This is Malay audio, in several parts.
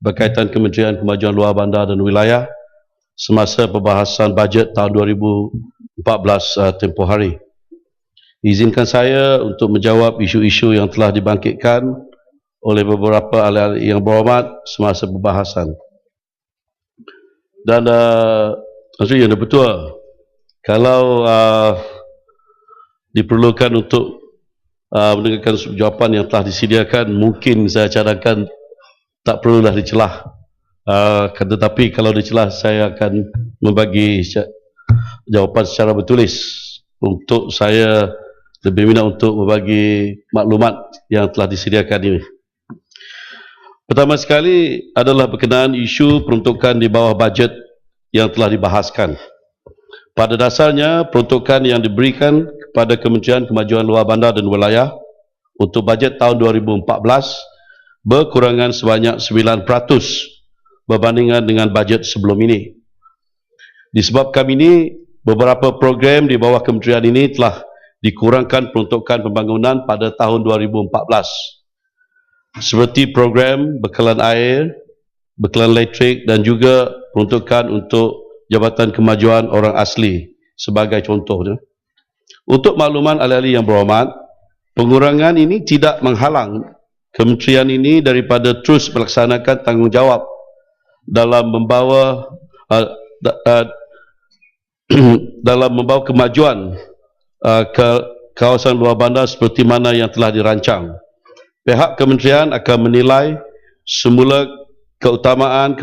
berkaitan Kementerian Kemajuan Luar Bandar dan Wilayah semasa pembahasan bajet tahun 2014 tempoh hari. Izinkan saya untuk menjawab isu-isu yang telah dibangkitkan oleh beberapa ahli-ahli yang berhormat semasa pembahasan. Dan maksudnya betul, kalau diperlukan untuk mendengarkan jawapan yang telah disediakan, mungkin saya cadangkan tak perlulah dicelah. Tetapi kalau dicelah, saya akan membagi jawapan secara bertulis. Untuk saya lebih minat untuk membagi maklumat yang telah disediakan ini. Pertama sekali adalah berkenaan isu peruntukan di bawah bajet yang telah dibahaskan. Pada dasarnya, peruntukan yang diberikan kepada Kementerian Kemajuan Luar Bandar dan Wilayah untuk bajet tahun 2014 berkurangan sebanyak 9% berbandingan dengan bajet sebelum ini. Disebabkan ini, beberapa program di bawah kementerian ini telah dikurangkan peruntukan pembangunan pada tahun 2014. Seperti program bekalan air, bekalan elektrik dan juga peruntukan untuk Jabatan Kemajuan Orang Asli sebagai contohnya. Untuk makluman ahli-ahli yang berhormat, pengurangan ini tidak menghalang kementerian ini daripada terus melaksanakan tanggungjawab dalam membawa kemajuan ke kawasan luar bandar seperti mana yang telah dirancang. Pihak kementerian akan menilai semula keutamaan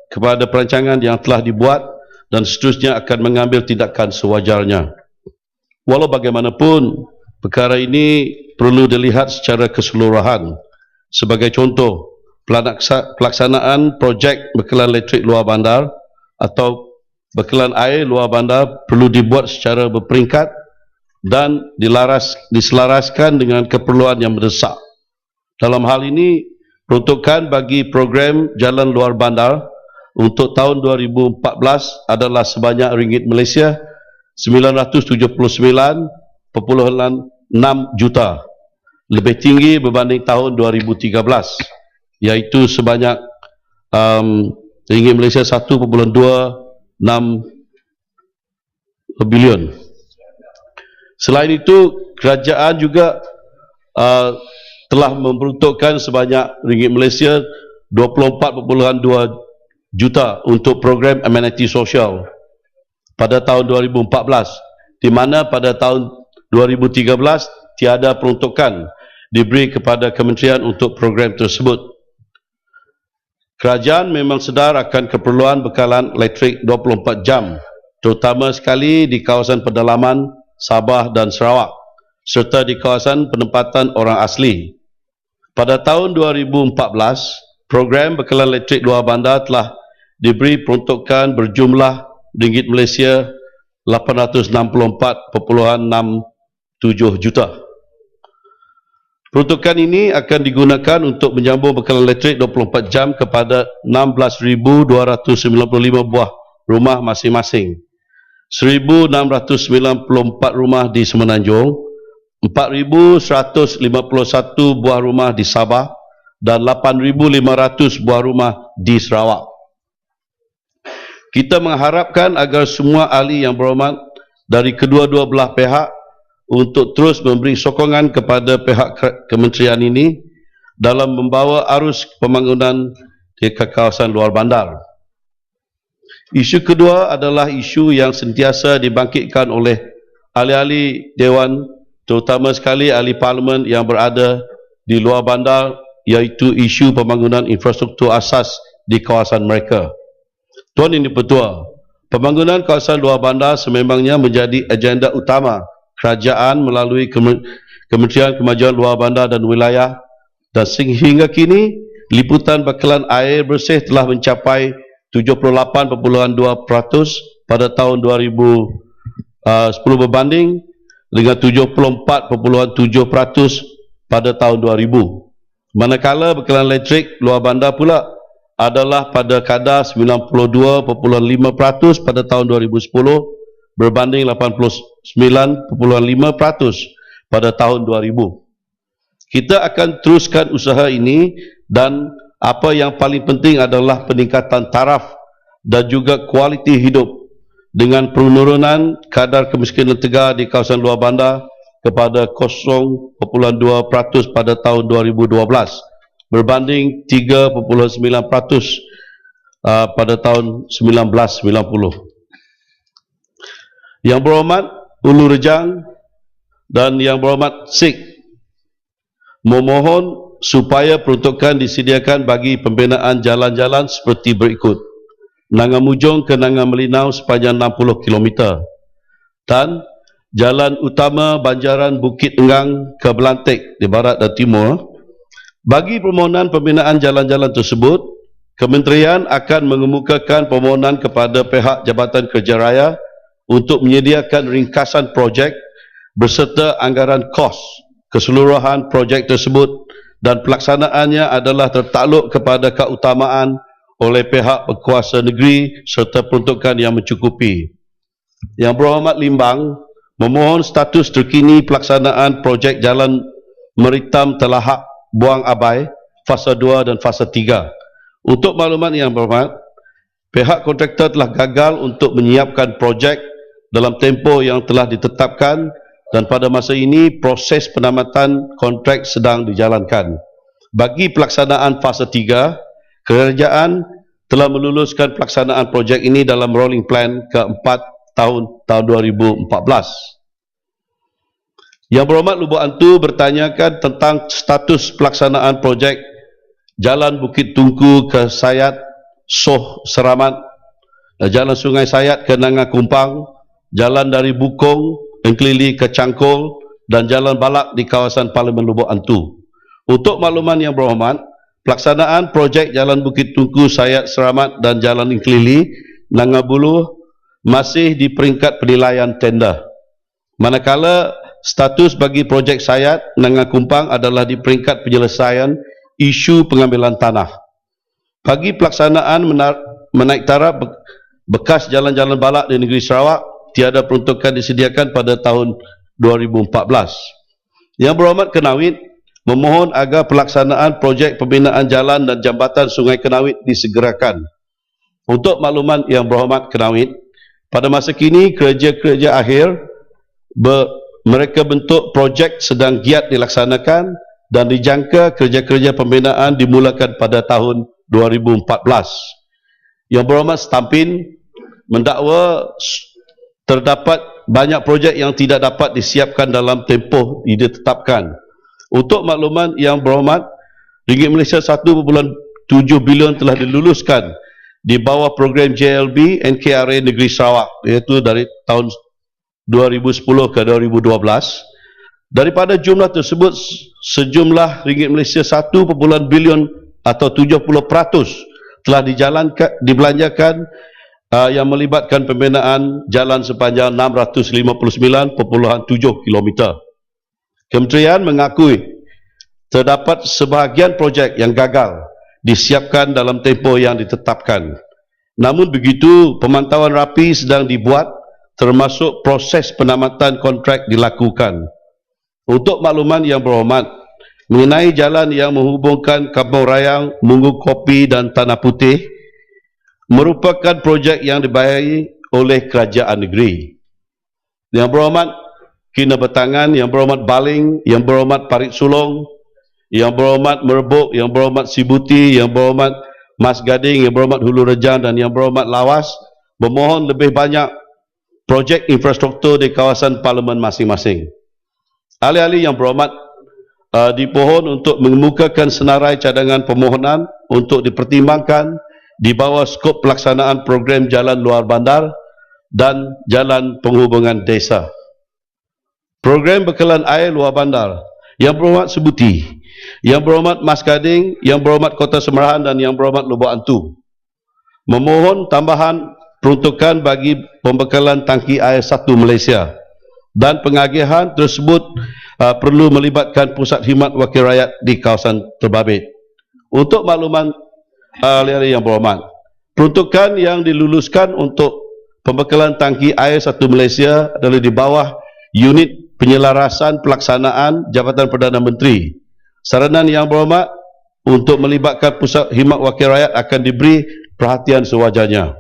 kepada perancangan yang telah dibuat dan seterusnya akan mengambil tindakan sewajarnya. Walau bagaimanapun, perkara ini perlu dilihat secara keseluruhan. Sebagai contoh, pelaksanaan projek bekalan elektrik luar bandar atau bekalan air luar bandar perlu dibuat secara berperingkat dan diselaraskan dengan keperluan yang mendesak. Dalam hal ini, peruntukan bagi program jalan luar bandar untuk tahun 2014 adalah sebanyak ringgit Malaysia 979.6 juta, lebih tinggi berbanding tahun 2013, iaitu sebanyak ringgit Malaysia 1.26 bilion. Selain itu, kerajaan juga telah memperuntukkan sebanyak ringgit Malaysia 24.2 juta untuk program ameniti sosial pada tahun 2014, di mana pada tahun 2013 tiada peruntukan diberi kepada kementerian untuk program tersebut. Kerajaan memang sedar akan keperluan bekalan elektrik 24 jam, terutama sekali di kawasan pedalaman Sabah dan Sarawak, serta di kawasan penempatan orang asli. Pada tahun 2014, program bekalan elektrik luar bandar telah diberi peruntukan berjumlah ringgit Malaysia 864.67 juta. Peruntukan ini akan digunakan untuk menyambung bekalan elektrik 24 jam kepada 16,295 buah rumah masing-masing. 1,694 rumah di Semenanjung, 4,151 buah rumah di Sabah dan 8,500 buah rumah di Sarawak. Kita mengharapkan agar semua ahli yang berhormat dari kedua-dua belah pihak untuk terus memberi sokongan kepada pihak kementerian ini dalam membawa arus pembangunan di kawasan luar bandar. Isu kedua adalah isu yang sentiasa dibangkitkan oleh ahli-ahli Dewan, terutama sekali ahli parlimen yang berada di luar bandar, iaitu isu pembangunan infrastruktur asas di kawasan mereka. Tuan Yang Dipertua, pembangunan kawasan luar bandar sememangnya menjadi agenda utama kerajaan melalui Kementerian Kemajuan Luar Bandar dan Wilayah, dan sehingga kini liputan bekalan air bersih telah mencapai 78.2% pada tahun 2010 berbanding dengan 74.7% pada tahun 2000. Manakala bekalan elektrik luar bandar pula adalah pada kadar 92.5% pada tahun 2010 berbanding 89.5% pada tahun 2000. Kita akan teruskan usaha ini dan Apa yang paling penting adalah peningkatan taraf dan juga kualiti hidup dengan penurunan kadar kemiskinan tegar di kawasan luar bandar kepada 0.2% pada tahun 2012 berbanding 3.9% pada tahun 1990. Yang berhormat Ulu Rejang dan Yang berhormat Sik memohon supaya peruntukan disediakan bagi pembinaan jalan-jalan seperti berikut: Nangamujong ke Nangamelinau sepanjang 60 km dan jalan utama Banjaran Bukit Enggang ke Belantik di barat dan timur. Bagi permohonan pembinaan jalan-jalan tersebut, Kementerian akan mengemukakan permohonan kepada pihak Jabatan Kerja Raya untuk menyediakan ringkasan projek berserta anggaran kos keseluruhan projek tersebut, dan pelaksanaannya adalah tertakluk kepada keutamaan oleh pihak berkuasa negeri serta peruntukan yang mencukupi. Yang berhormat Limbang memohon status terkini pelaksanaan projek Jalan Meritam Telahak Buang Abai fasa 2 dan fasa 3. Untuk makluman yang berhormat, pihak kontraktor telah gagal untuk menyiapkan projek dalam tempoh yang telah ditetapkan, dan pada masa ini proses penamatan kontrak sedang dijalankan. Bagi pelaksanaan fasa 3, kerajaan telah meluluskan pelaksanaan projek ini dalam rolling plan keempat tahun 2014. Yang berhormat Lubuk Antu bertanyakan tentang status pelaksanaan projek Jalan Bukit Tungku ke Sayat Soh Seramat, Jalan Sungai Sayat ke Nanga Kumpang, Jalan dari Bukong Engkelili ke Cangkul, dan Jalan Balak di kawasan Parlimen Lubuk Antu. Untuk makluman yang berhormat, pelaksanaan projek Jalan Bukit Tungku Sayat Seramat dan Jalan Engkelili Nanga Buluh masih di peringkat penilaian tender, manakala status bagi projek Sayat Nanga Kumpang adalah di peringkat penyelesaian isu pengambilan tanah. Bagi pelaksanaan menaik taraf bekas jalan-jalan balak di negeri Sarawak, tiada peruntukan disediakan pada tahun 2014. Yang berhormat Kenawit memohon agar pelaksanaan projek pembinaan jalan dan jambatan Sungai Kenawit disegerakan. Untuk makluman yang berhormat Kenawit, pada masa kini kerja-kerja akhir mereka bentuk projek sedang giat dilaksanakan, dan dijangka kerja-kerja pembinaan dimulakan pada tahun 2014. Yang berhormat Stampin mendakwa terdapat banyak projek yang tidak dapat disiapkan dalam tempoh ditetapkan. Untuk makluman yang berhormat, ringgit Malaysia 1.7 bilion telah diluluskan di bawah program JLB NKRA Negeri Sarawak, iaitu dari tahun 2010 ke 2012. Daripada jumlah tersebut, sejumlah ringgit Malaysia 1 bilion atau 70% telah dibelanjakan yang melibatkan pembinaan jalan sepanjang 659.7 km. Kementerian mengakui terdapat sebahagian projek yang gagal disiapkan dalam tempoh yang ditetapkan. Namun begitu, pemantauan rapi sedang dibuat, termasuk proses penamatan kontrak dilakukan. Untuk makluman yang berhormat, mengenai jalan yang menghubungkan Kampung Rayang, Munggu Kopi dan Tanah Putih, merupakan projek yang dibayari oleh kerajaan negeri. Yang berhormat Kina Betangan, yang berhormat Baling, yang berhormat Parit Sulong, yang berhormat Merbuk, yang berhormat Sibuti, yang berhormat Mas Gading, yang berhormat Hulu Rejang dan yang berhormat Lawas memohon lebih banyak projek infrastruktur di kawasan parlimen masing-masing. Ahli-ahli yang berhormat dipohon untuk mengemukakan senarai cadangan permohonan untuk dipertimbangkan di bawah skop pelaksanaan program jalan luar bandar dan jalan penghubungan desa. Program bekalan air luar bandar, yang berhormat Sebuti, yang berhormat Mas Gading, yang berhormat Kota Semerahan dan yang berhormat Lubuk Antu memohon tambahan peruntukan bagi pembekalan tangki air 1 Malaysia, dan pengagihan tersebut perlu melibatkan pusat khidmat wakil rakyat di kawasan terbabit. Untuk makluman ahli-ahli yang berhormat, peruntukan yang diluluskan untuk pembekalan tangki air 1 Malaysia adalah di bawah unit penyelarasan pelaksanaan Jabatan Perdana Menteri. Saranan yang berhormat, untuk melibatkan Pusat Khidmat Wakil Rakyat akan diberi perhatian sewajarnya.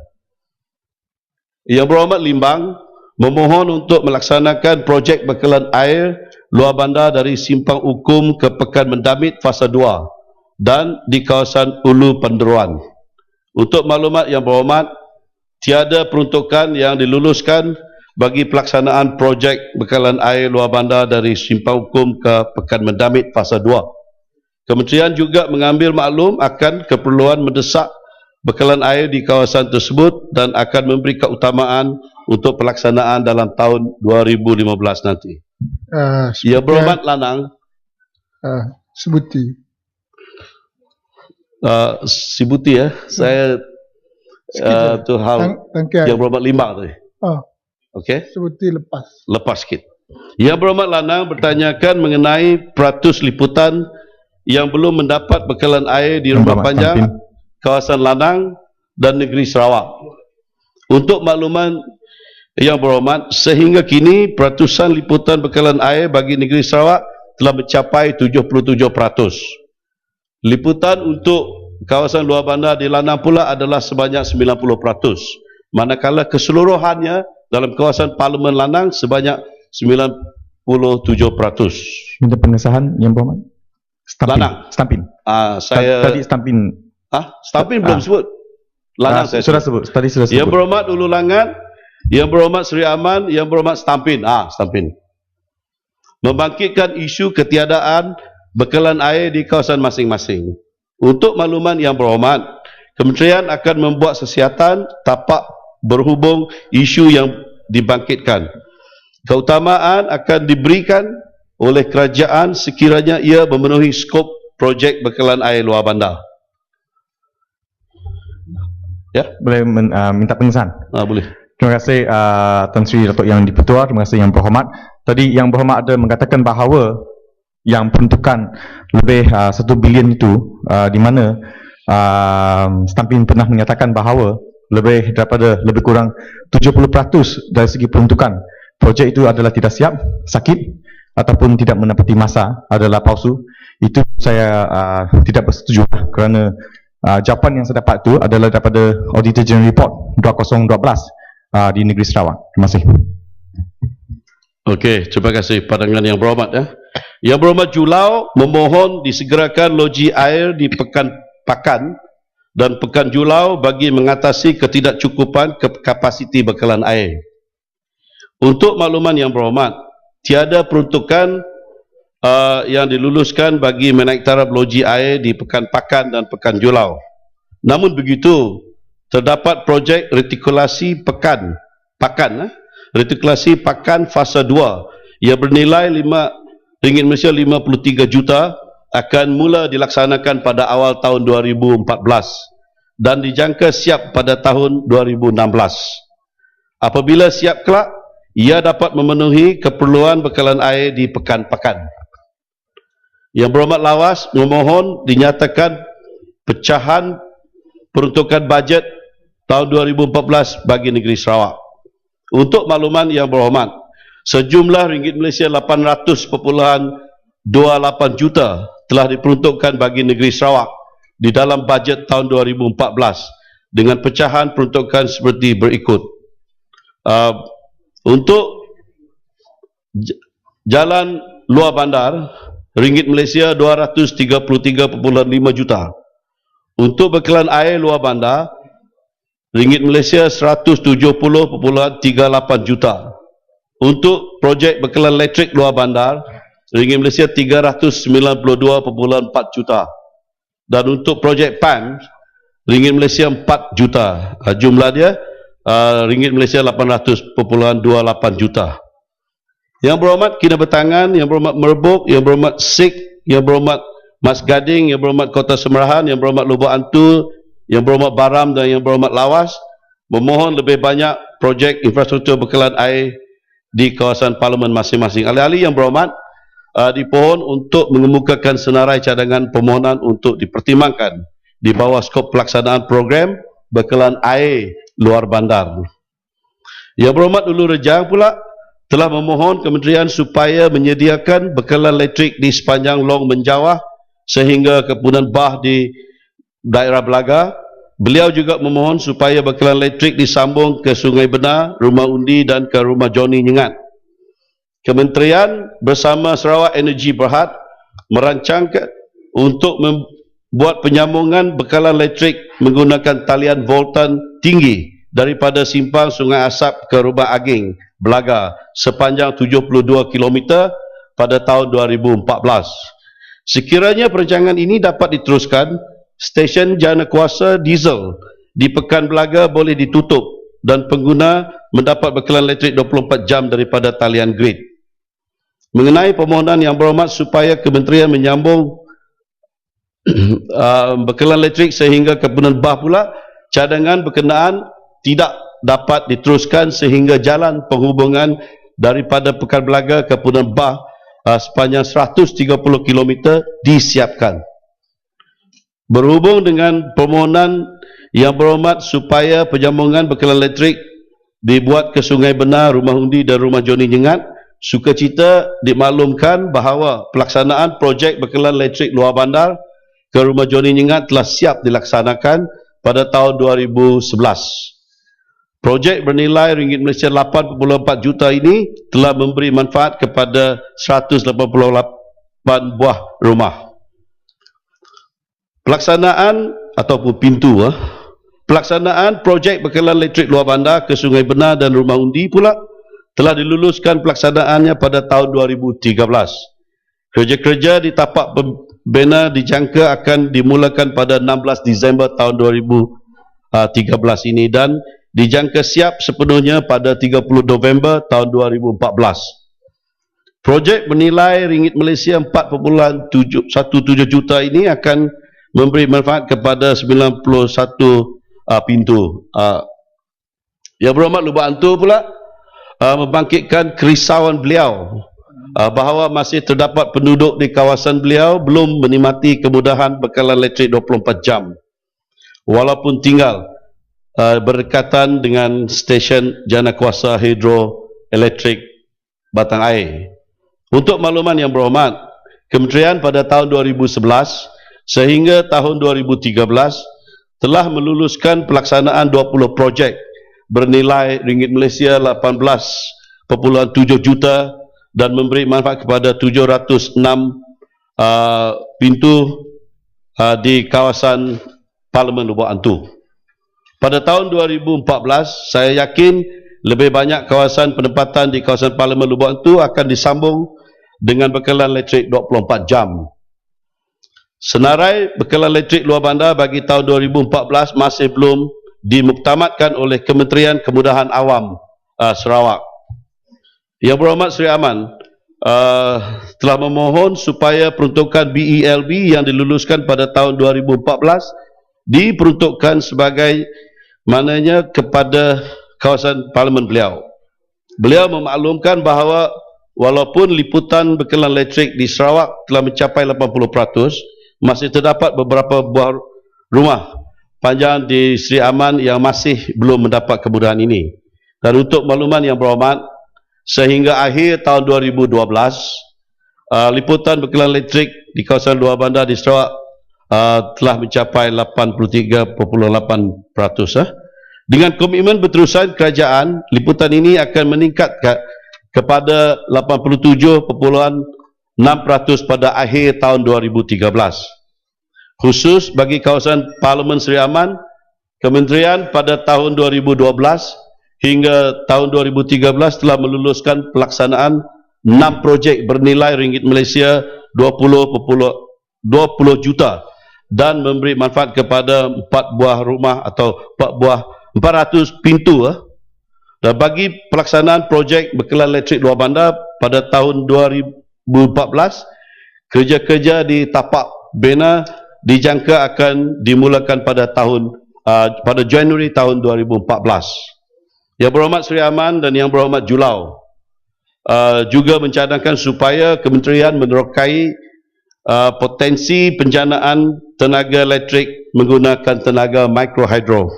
Yang Berhormat Limbang memohon untuk melaksanakan projek bekalan air luar bandar dari Simpang Ukum ke Pekan Mendamit fasa 2 dan di kawasan Ulu Penderuan. Untuk maklumat Yang Berhormat, tiada peruntukan yang diluluskan bagi pelaksanaan projek bekalan air luar bandar dari Simpang Ukum ke Pekan Mendamit fasa 2. Kementerian juga mengambil maklum akan keperluan mendesak bekalan air di kawasan tersebut dan akan memberi keutamaan untuk pelaksanaan dalam tahun 2015 nanti. Yang Berhormat Lanang Sebuti. Sibuti ya. Saya tu hal Yang Berhormat Limbang tadi. Okey. Sebuti Lepas sikit. Yang Berhormat Lanang bertanyakan mengenai peratus liputan yang belum mendapat bekalan air di Rembang Panjang, kawasan Lanang dan negeri Sarawak. Untuk makluman Yang Berhormat, sehingga kini peratusan liputan bekalan air bagi negeri Sarawak telah mencapai 77%. Liputan untuk kawasan luar bandar di Lanang pula adalah sebanyak 90%. Manakala keseluruhannya dalam kawasan Parlimen Lanang sebanyak 97%. Minta pengesahan Yang Berhormat. Lanang. Stampin. Saya tadi Stampin. Stampin belum sebut. Lanang saya sudah sebut. Tadi sudah sebut. Yang Berhormat Ulu Langat, Yang Berhormat Seri Aman, Yang Berhormat Stampin. Stampin. Membangkitkan isu ketiadaan bekalan air di kawasan masing-masing. Untuk makluman Yang Berhormat, Kementerian akan membuat sesiatan tapak berhubung isu yang dibangkitkan. Keutamaan akan diberikan oleh kerajaan sekiranya ia memenuhi skop projek bekalan air luar bandar. Ya, boleh minta pengesahan. Boleh. Terima kasih Tan Sri Datuk Yang Dipertua. Terima kasih Yang Berhormat. Tadi Yang Berhormat ada mengatakan bahawa yang peruntukan lebih 1 bilion itu di mana Stampin pernah menyatakan bahawa lebih kurang 70% dari segi peruntukan projek itu adalah tidak siap, sakit ataupun tidak menepati masa, adalah palsu. Itu saya tidak bersetuju kerana jawapan yang saya dapat itu adalah daripada Auditor General Report 2012 di negeri Sarawak. Terima kasih. Okey, terima kasih pandangan Yang Berhormat ya. Yang Berhormat Julau memohon disegerakan loji air di Pekan Pakan dan Pekan Julau bagi mengatasi ketidakcukupan kapasiti bekalan air. Untuk makluman Yang Berhormat, tiada peruntukan yang diluluskan bagi menaik taraf loji air di Pekan Pakan dan Pekan Julau. Namun begitu, terdapat projek retikulasi Pakan fasa 2 yang bernilai RM53 juta akan mula dilaksanakan pada awal tahun 2014 dan dijangka siap pada tahun 2016. Apabila siap kelak, ia dapat memenuhi keperluan bekalan air di Pekan Pakan. Yang Berhormat Lawas memohon dinyatakan pecahan peruntukan bajet tahun 2014 bagi negeri Sarawak. Untuk makluman Yang Berhormat, sejumlah ringgit Malaysia 800.28 juta telah diperuntukkan bagi negeri Sarawak di dalam bajet tahun 2014 dengan pecahan peruntukan seperti berikut. Untuk jalan luar bandar, ringgit Malaysia 233.5 juta. Untuk bekalan air luar bandar, ringgit Malaysia 170.38 juta. Untuk projek bekalan elektrik luar bandar, ringgit Malaysia 392.4 juta. Dan untuk projek PAM, ringgit Malaysia 4 juta. Jumlah dia ringgit Malaysia 800.28 juta. Yang Berhormat Kinabatangan, Yang Berhormat Merbuk, Yang Berhormat Sik, Yang Berhormat Mas Gading, Yang Berhormat Kota Semerahan, Yang Berhormat Lubuk Antu, Yang Berhormat Baram dan Yang Berhormat Lawas memohon lebih banyak projek infrastruktur bekalan air di kawasan parlimen masing-masing. Ahli-ahli Yang Berhormat, dipohon untuk mengemukakan senarai cadangan permohonan untuk dipertimbangkan di bawah skop pelaksanaan program bekalan air luar bandar. Yang Berhormat Ulu Rejang pula telah memohon kementerian supaya menyediakan bekalan elektrik di sepanjang Long Menjawah sehingga kepunan bah di daerah Belaga. Beliau juga memohon supaya bekalan elektrik disambung ke Sungai Benar, Rumah Undi dan ke Rumah Johnny Nyengat. Kementerian bersama Sarawak Energy Berhad merancangkan untuk membuat penyambungan bekalan elektrik menggunakan talian voltan tinggi daripada simpang Sungai Asap ke Rumah Aging, Belaga sepanjang 72 km pada tahun 2014. Sekiranya perancangan ini dapat diteruskan, stesen jana kuasa diesel di Pekan Belaga boleh ditutup dan pengguna mendapat bekalan elektrik 24 jam daripada talian grid. Mengenai permohonan yang berhormat supaya kementerian menyambung bekalan elektrik sehingga ke Punan Bah pula, cadangan berkenaan tidak dapat diteruskan sehingga jalan penghubungan daripada Pekan Belaga ke Punan Bah sepanjang 130 km disiapkan. Berhubung dengan permohonan yang berhormat supaya penyambungan bekalan elektrik dibuat ke Sungai Benar, Rumah Undi dan Rumah Johnny Nyengat, sukacita dimaklumkan bahawa pelaksanaan projek bekalan elektrik luar bandar ke Rumah Johnny Nyengat telah siap dilaksanakan pada tahun 2011. Projek bernilai ringgit Malaysia 8.4 juta ini telah memberi manfaat kepada 188 buah rumah. Pelaksanaan ataupun pintu pelaksanaan projek bekalan elektrik luar bandar ke Sungai Benar dan Rumah Undi pula telah diluluskan pelaksanaannya pada tahun 2013. Kerja-kerja di tapak pembina dijangka akan dimulakan pada 16 Disember tahun 2013 ini dan dijangka siap sepenuhnya pada 30 November tahun 2014. Projek bernilai ringgit Malaysia 4.17 juta ini akan memberi manfaat kepada 91 pintu. Yang berhormat Lubuk Antu pula membangkitkan kerisauan beliau bahawa masih terdapat penduduk di kawasan beliau belum menikmati kemudahan bekalan elektrik 24 jam walaupun tinggal berdekatan dengan stesen jana kuasa hidroelektrik batang air. Untuk makluman yang berhormat, Kementerian pada tahun 2011 sehingga tahun 2013 telah meluluskan pelaksanaan 20 projek bernilai ringgit Malaysia 18.7 juta dan memberi manfaat kepada 706 pintu di kawasan Parlimen Lubuk Antu. Pada tahun 2014, saya yakin lebih banyak kawasan penempatan di kawasan Parlimen Lubuk Antu akan disambung dengan bekalan elektrik 24 jam. Senarai bekalan elektrik luar bandar bagi tahun 2014 masih belum dimuktamadkan oleh Kementerian Kemudahan Awam Sarawak. Yang berhormat Seri Aman telah memohon supaya peruntukan BELB yang diluluskan pada tahun 2014 diperuntukkan sebagai mananya kepada kawasan parlimen beliau. Beliau memaklumkan bahawa walaupun liputan bekalan elektrik di Sarawak telah mencapai 80%, masih terdapat beberapa buah rumah panjang di Seri Aman yang masih belum mendapat kemudahan ini. Dan untuk makluman yang berhormat, sehingga akhir tahun 2012, liputan bekalan elektrik di kawasan luar bandar di Sarawak telah mencapai 83.8%. Dengan komitmen berterusan kerajaan, liputan ini akan meningkat kepada 87.6% pada akhir tahun 2013. Khusus bagi kawasan Parlimen Seri Aman, Kementerian pada tahun 2012 hingga tahun 2013 telah meluluskan pelaksanaan 6 projek bernilai ringgit Malaysia 20 juta dan memberi manfaat kepada 4 buah rumah atau 400 pintu. Dan bagi pelaksanaan projek bekalan elektrik luar bandar pada tahun 2014, kerja-kerja di tapak bina dijangka akan dimulakan pada Januari tahun 2014. Yang berhormat Seri Aman dan yang berhormat Julau juga mencadangkan supaya kementerian menerokai potensi penjanaan tenaga elektrik menggunakan tenaga mikrohidro.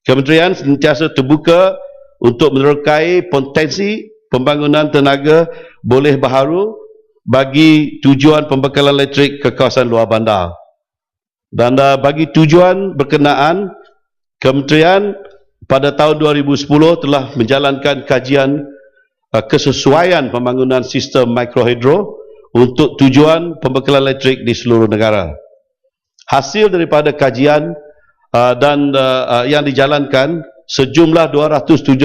Kementerian sentiasa terbuka untuk menerokai potensi pembangunan tenaga boleh baharu bagi tujuan pembekalan elektrik ke kawasan luar bandar. Dan bagi tujuan berkenaan, Kementerian pada tahun 2010 telah menjalankan kajian kesesuaian pembangunan sistem mikrohidro untuk tujuan pembekalan elektrik di seluruh negara. Hasil daripada kajian yang dijalankan, sejumlah 277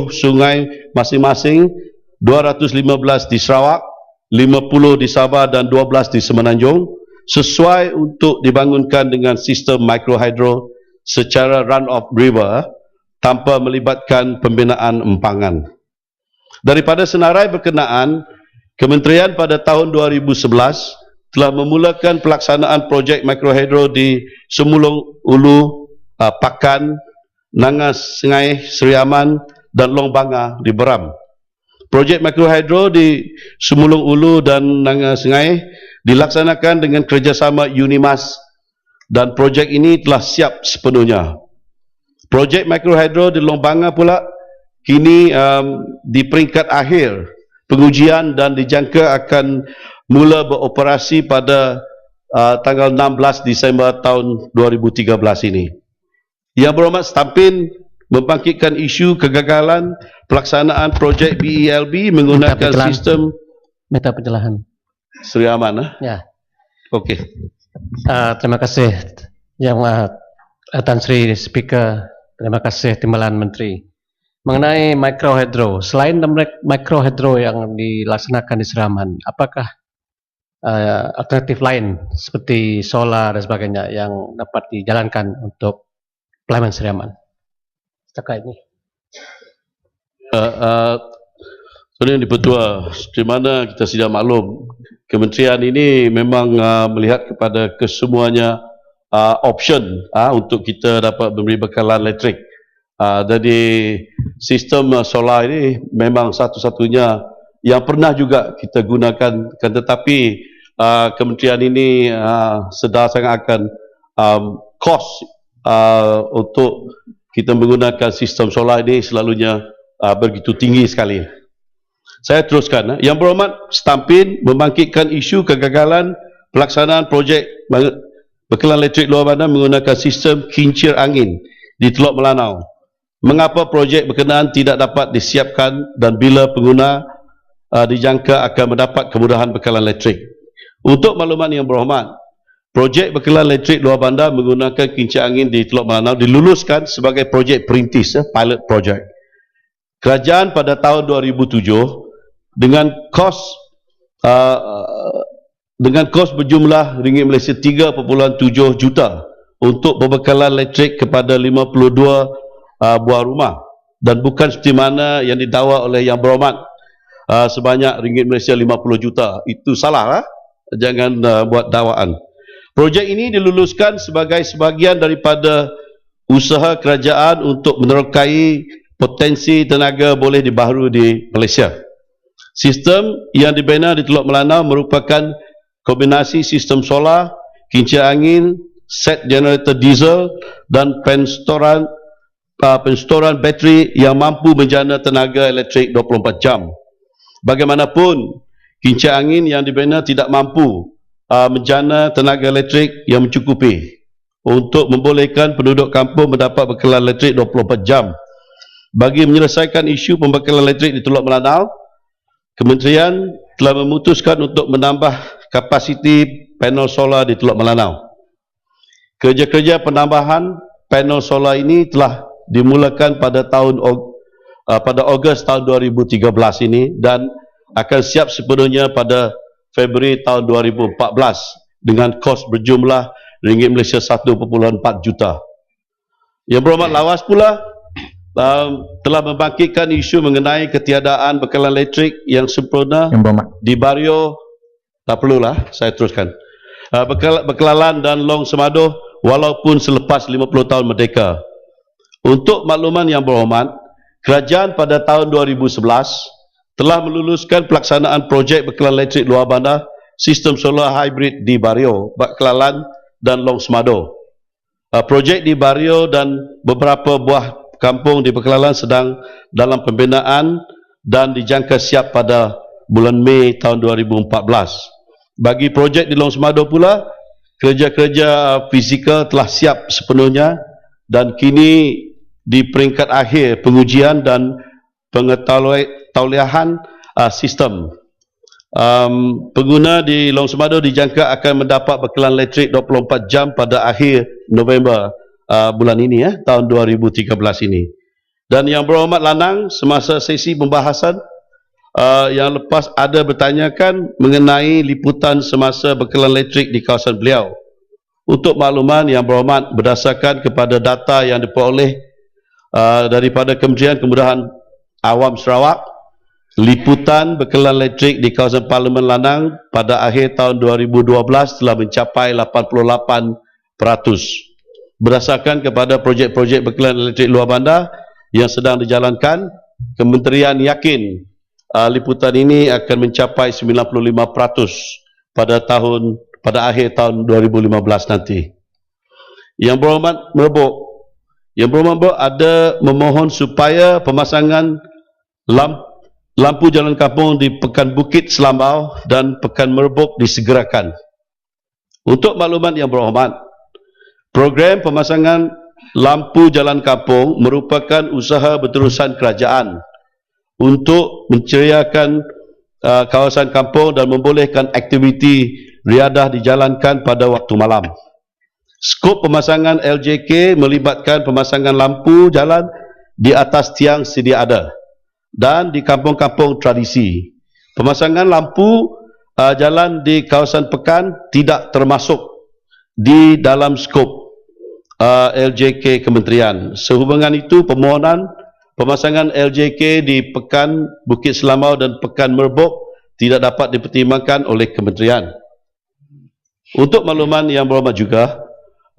sungai masing-masing, 215 di Sarawak, 50 di Sabah dan 12 di Semenanjung, sesuai untuk dibangunkan dengan sistem mikrohidro secara run-off river tanpa melibatkan pembinaan empangan. Daripada senarai berkenaan, Kementerian pada tahun 2011 telah memulakan pelaksanaan projek mikrohidro di Semulung Ulu, Pakan, Nangas Sengai, Seri Aman dan Long Banga di Beram. Projek mikrohidro di Semulung Ulu dan Nangas Sengai dilaksanakan dengan kerjasama Unimas dan projek ini telah siap sepenuhnya. Projek mikrohidro di Long Banga pula kini di peringkat akhir pengujian dan dijangka akan mula beroperasi pada tanggal 16 Disember tahun 2013 ini. Yang berhormat Setampin membangkitkan isu kegagalan pelaksanaan projek BELB menggunakan sistem minta penjelasan. Seri Aman. Ya. Okey. Terima kasih Yang Tan Sri Speaker. Terima kasih Timbalan Menteri. Mengenai mikrohidro, selain mikrohidro yang dilaksanakan di Seraman, apakah alternatif lain seperti solar dan sebagainya yang dapat dijalankan untuk pelayanan Seraman setakat ini? Sebenarnya Dipertua, di mana kita sudah maklum, Kementerian ini memang melihat kepada kesemuanya option untuk kita dapat memberi bekalan elektrik. Jadi sistem solar ini memang satu-satunya yang pernah juga kita gunakan, tetapi Kementerian ini sedar sangat akan kos untuk kita menggunakan sistem solar ini selalunya begitu tinggi sekali. Saya teruskan. Yang berhormat Setampin membangkitkan isu kegagalan pelaksanaan projek bekalan elektrik luar bandar menggunakan sistem kincir angin di Teluk Melanau. Mengapa projek berkenaan tidak dapat disiapkan dan bila pengguna dijangka akan mendapat kemudahan bekalan elektrik? Untuk makluman yang berhormat, projek bekalan elektrik luar bandar menggunakan kincir angin di Teluk Melanau diluluskan sebagai projek perintis, pilot project. Kerajaan pada tahun 2007 dengan kos berjumlah ringgit Malaysia 3.7 juta untuk pembekalan elektrik kepada 52 buah rumah, dan bukan seperti mana yang didakwa oleh Yang Berhormat sebanyak ringgit Malaysia 50 juta. Itu salah, jangan buat dakwaan. Projek ini diluluskan sebagai sebahagian daripada usaha kerajaan untuk menerokai potensi tenaga boleh dibaharu di Malaysia. Sistem yang dibina di Teluk Melanau merupakan kombinasi sistem solar, kincir angin, set generator diesel dan penstoran bateri yang mampu menjana tenaga elektrik 24 jam. Bagaimanapun, kincir angin yang dibina tidak mampu menjana tenaga elektrik yang mencukupi untuk membolehkan penduduk kampung mendapat bekalan elektrik 24 jam. Bagi menyelesaikan isu pembekalan elektrik di Teluk Melanau, Kementerian telah memutuskan untuk menambah kapasiti panel solar di Teluk Melanau. Kerja-kerja penambahan panel solar ini telah dimulakan pada Ogos tahun 2013 ini dan akan siap sepenuhnya pada Februari tahun 2014 dengan kos berjumlah ringgit Malaysia 1.4 juta. Yang berhormat Lawas pula telah membangkitkan isu mengenai ketiadaan bekalan elektrik yang sempurna di Bario. Tak perlulah, saya teruskan. Bekelalan dan Long Semado walaupun selepas 50 tahun merdeka. Untuk makluman yang berhormat, kerajaan pada tahun 2011 telah meluluskan pelaksanaan projek bekalan elektrik luar bandar sistem solar hybrid di Bario, Bekelalan dan Long Semado. Projek di Bario dan beberapa buah kampung di Bekelalan sedang dalam pembinaan dan dijangka siap pada bulan Mei tahun 2014. Bagi projek di Long Semado pula, kerja-kerja fizikal telah siap sepenuhnya dan kini di peringkat akhir pengujian dan pengetahuan sistem. Pengguna di Long Semado dijangka akan mendapat bekalan elektrik 24 jam pada akhir November bulan ini, tahun 2013 ini. Dan Yang Berhormat Lanang, semasa sesi pembahasan yang lepas ada bertanyakan mengenai liputan semasa bekalan elektrik di kawasan beliau. Untuk makluman Yang Berhormat, berdasarkan kepada data yang diperoleh daripada Kementerian Kemudahan Awam Sarawak, liputan bekalan elektrik di kawasan Parlimen Lanang pada akhir tahun 2012 telah mencapai 88%. Berdasarkan kepada projek-projek bekalan elektrik luar bandar yang sedang dijalankan, Kementerian yakin liputan ini akan mencapai 95% pada akhir tahun 2015 nanti. Yang Berhormat Merbok ada memohon supaya pemasangan lampu jalan kampung di Pekan Bukit Selambau dan Pekan Merbok disegerakan. Untuk makluman Yang Berhormat, program pemasangan lampu jalan kampung merupakan usaha berterusan kerajaan untuk menceriakan kawasan kampung dan membolehkan aktiviti riadah dijalankan pada waktu malam. Skop pemasangan LJK melibatkan pemasangan lampu jalan di atas tiang sedia ada dan di kampung-kampung tradisi. Pemasangan lampu jalan di kawasan pekan tidak termasuk di dalam skop LJK Kementerian. Sehubungan itu, permohonan pemasangan LJK di Pekan Bukit Selambau dan Pekan Merbok tidak dapat dipertimbangkan oleh Kementerian. Untuk makluman Yang Berhormat juga,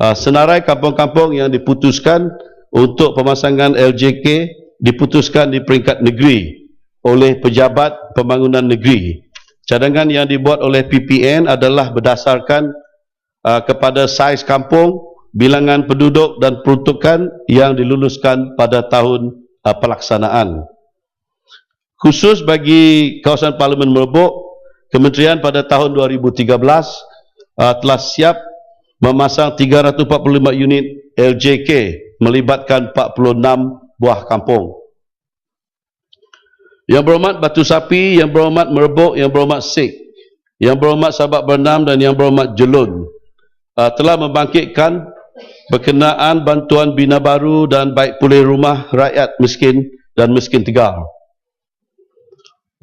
senarai kampung-kampung yang diputuskan untuk pemasangan LJK diputuskan di peringkat negeri oleh Pejabat Pembangunan Negeri. Cadangan yang dibuat oleh PPN adalah berdasarkan kepada saiz kampung, bilangan penduduk dan peruntukan yang diluluskan pada tahun pelaksanaan. Khusus bagi kawasan Parlimen Merbok, Kementerian pada tahun 2013 telah siap memasang 345 unit LJK melibatkan 46 buah kampung. Yang Berhormat Batu Sapi, Yang Berhormat Merbok, Yang Berhormat Sik, Yang Berhormat Sabak Bernam dan Yang Berhormat Jelun telah membangkitkan berkenaan bantuan bina baru dan baik pulih rumah rakyat miskin dan miskin tegar.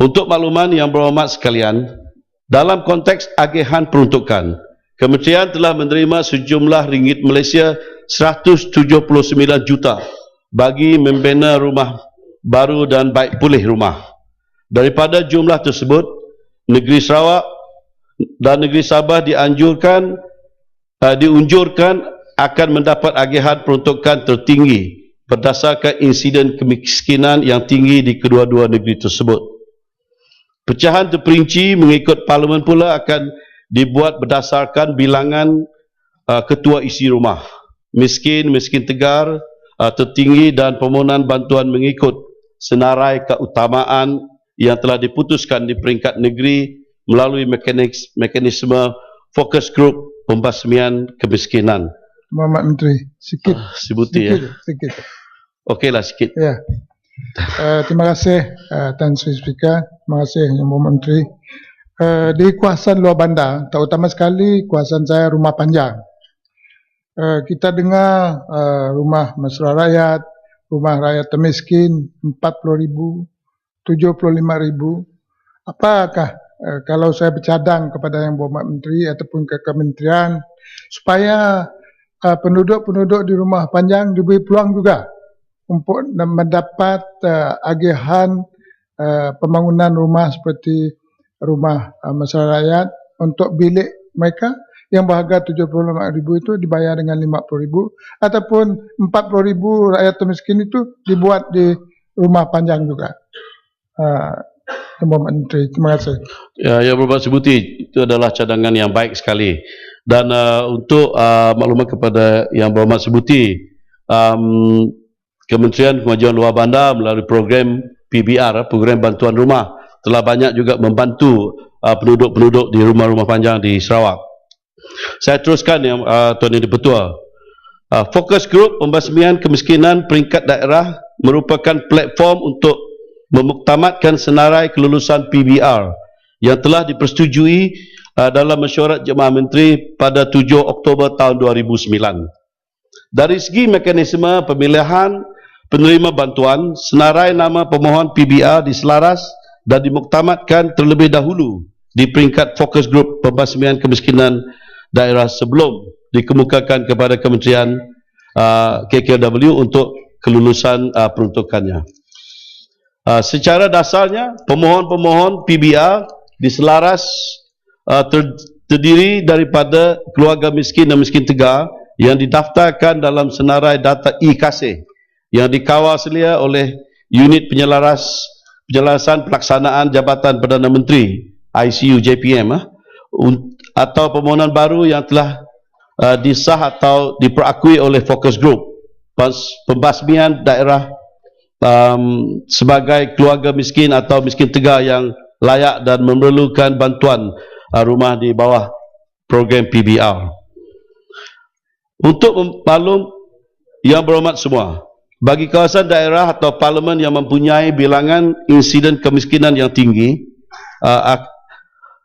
Untuk makluman Yang Berhormat sekalian, dalam konteks agihan peruntukan, Kementerian telah menerima sejumlah ringgit Malaysia 179 juta bagi membina rumah baru dan baik pulih rumah. Daripada jumlah tersebut, negeri Sarawak dan negeri Sabah diunjurkan akan mendapat agihan peruntukan tertinggi berdasarkan insiden kemiskinan yang tinggi di kedua-dua negeri tersebut. Pecahan terperinci mengikut Parlimen pula akan dibuat berdasarkan bilangan ketua isi rumah, miskin, miskin tegar, tertinggi dan permohonan bantuan mengikut senarai keutamaan yang telah diputuskan di peringkat negeri melalui mekanisme fokus grup pembasmian kemiskinan. Muhammad Menteri, sikit. Sebuti sikit. Okeylah sikit. Ya. Terima kasih Tan Sri Speaker. Terima kasih Yang Muhammad Menteri. Di kawasan luar bandar, terutama sekali kawasan saya Rumah Panjang, kita dengar rumah mesra rakyat, rumah rakyat termiskin 40,000, 75,000. Apakah kalau saya bercadang kepada Yang Berhormat Menteri ataupun ke Kementerian supaya penduduk-penduduk di Rumah Panjang diberi peluang juga untuk mendapat agihan pembangunan rumah seperti rumah mesra rakyat untuk bilik mereka yang berharga 75,000 itu dibayar dengan 50,000 ataupun 40,000 rakyat termiskin itu dibuat di Rumah Panjang juga. Yang Berhormat Menteri, terima kasih. Ya, Yang Berhormat Sebuti, itu adalah cadangan yang baik sekali. Dan untuk maklumat kepada Yang Berhormat Sebuti, Kementerian Kemajuan Luar Bandar melalui program PBR, program bantuan rumah, telah banyak juga membantu penduduk-penduduk di rumah-rumah panjang di Sarawak. Saya teruskan yang Tuan Yang Di-Pertua. Fokus grup pembasmian kemiskinan peringkat daerah merupakan platform untuk memuktamadkan senarai kelulusan PBR yang telah dipersetujui dalam mesyuarat Jemaah Menteri pada 7 Oktober tahun 2009. Dari segi mekanisme pemilihan penerima bantuan, senarai nama pemohon PBR diselaras dan dimuktamadkan terlebih dahulu di peringkat fokus grup pembasmian kemiskinan daerah sebelum dikemukakan kepada Kementerian KKW untuk kelulusan peruntukannya. Secara dasarnya, pemohon-pemohon PBR diselaras terdiri daripada keluarga miskin dan miskin tegar yang didaftarkan dalam senarai data e-Kasih yang dikawal selia oleh Unit Penjelasan Pelaksanaan Jabatan Perdana Menteri ICU JPM atau permohonan baru yang telah disah atau diperakui oleh fokus group pembasmian daerah sebagai keluarga miskin atau miskin tegar yang layak dan memerlukan bantuan rumah di bawah program PBR. Untuk maklum yang berhormat semua, bagi kawasan daerah atau parlimen yang mempunyai bilangan insiden kemiskinan yang tinggi,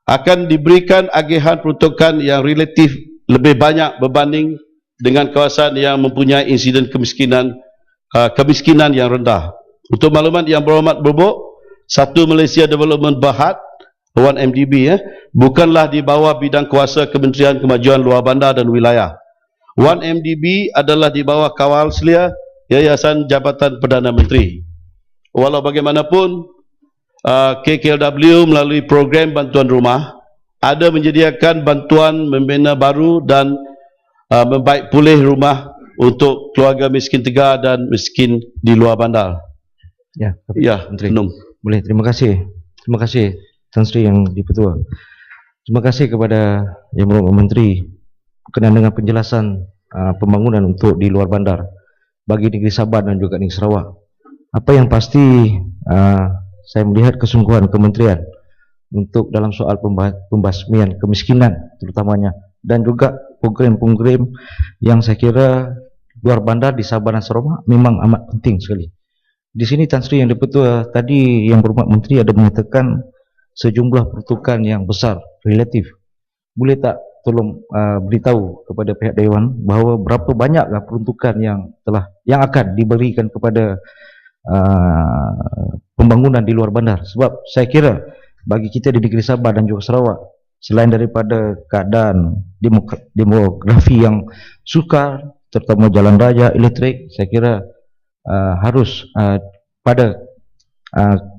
akan diberikan agihan peruntukan yang relatif lebih banyak berbanding dengan kawasan yang mempunyai insiden kemiskinan yang rendah. Untuk maklumat yang berhormat berbuk, Satu Malaysia Development Berhad 1MDB bukanlah di bawah bidang kuasa Kementerian Kemajuan Luar Bandar dan Wilayah. 1MDB adalah di bawah kawal selia Yayasan Jabatan Perdana Menteri. Walau bagaimanapun, KKLW melalui program bantuan rumah ada menyediakan bantuan membina baru dan membaik pulih rumah untuk keluarga miskin tegar dan miskin di luar bandar. Ya, Menteri. Boleh, terima kasih. Terima kasih Tan Sri Yang Di-Pertua. Terima kasih kepada Yang Berhormat Menteri berkenaan dengan penjelasan pembangunan untuk di luar bandar bagi negeri Sabah dan juga negeri Sarawak. Apa yang pasti saya melihat kesungguhan kementerian untuk dalam soal pembasmian kemiskinan terutamanya, dan juga program-program yang saya kira luar bandar di Sabah dan Sarawak memang amat penting sekali. Di sini Tan Sri Yang Di-Pertua tadi Yang Berhormat Menteri ada menyatakan sejumlah peruntukan yang besar relatif. Boleh tak tolong beritahu kepada pihak Dewan bahawa berapa banyaklah peruntukan yang akan diberikan kepada pembangunan di luar bandar? Sebab saya kira bagi kita di negeri Sabah dan juga Sarawak, selain daripada keadaan demografi yang sukar, terutama jalan raya, elektrik, saya kira harus pada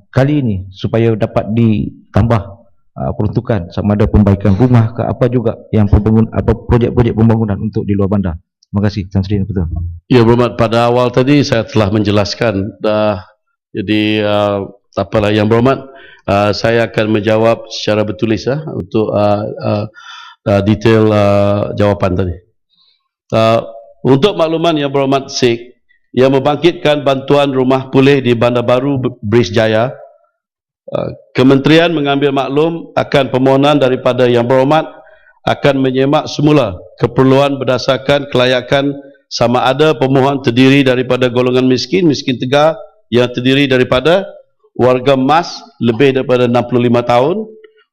kali ini supaya dapat ditambah peruntukan sama ada pembaikan rumah ke apa juga yang projek-projek pembangunan untuk di luar bandar. Terima kasih Tan Sri. Betul. Ya, berhormat, pada awal tadi saya telah menjelaskan jadi apalah Yang Berhormat, saya akan menjawab secara bertulis untuk detail jawapan tadi. Untuk makluman Yang Berhormat Sik, yang membangkitkan bantuan rumah pulih di Bandar Baru Bris Jaya, Kementerian mengambil maklum akan permohonan daripada Yang Berhormat akan menyemak semula keperluan berdasarkan kelayakan sama ada pemohon terdiri daripada golongan miskin, miskin tegar yang terdiri daripada warga emas lebih daripada 65 tahun,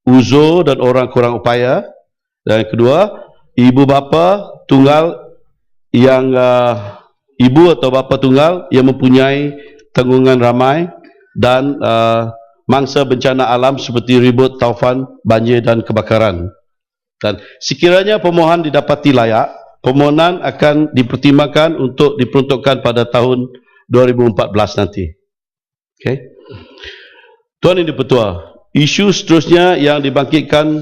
uzur dan orang kurang upaya, dan kedua, ibu bapa tunggal yang ibu atau bapa tunggal yang mempunyai tanggungan ramai, dan mangsa bencana alam seperti ribut, taufan, banjir dan kebakaran. Dan sekiranya pemohon didapati layak, permohonan akan dipertimbangkan untuk diperuntukkan pada tahun 2014 nanti. Okey. Tuan Yang Di-Pertua, isu seterusnya yang dibangkitkan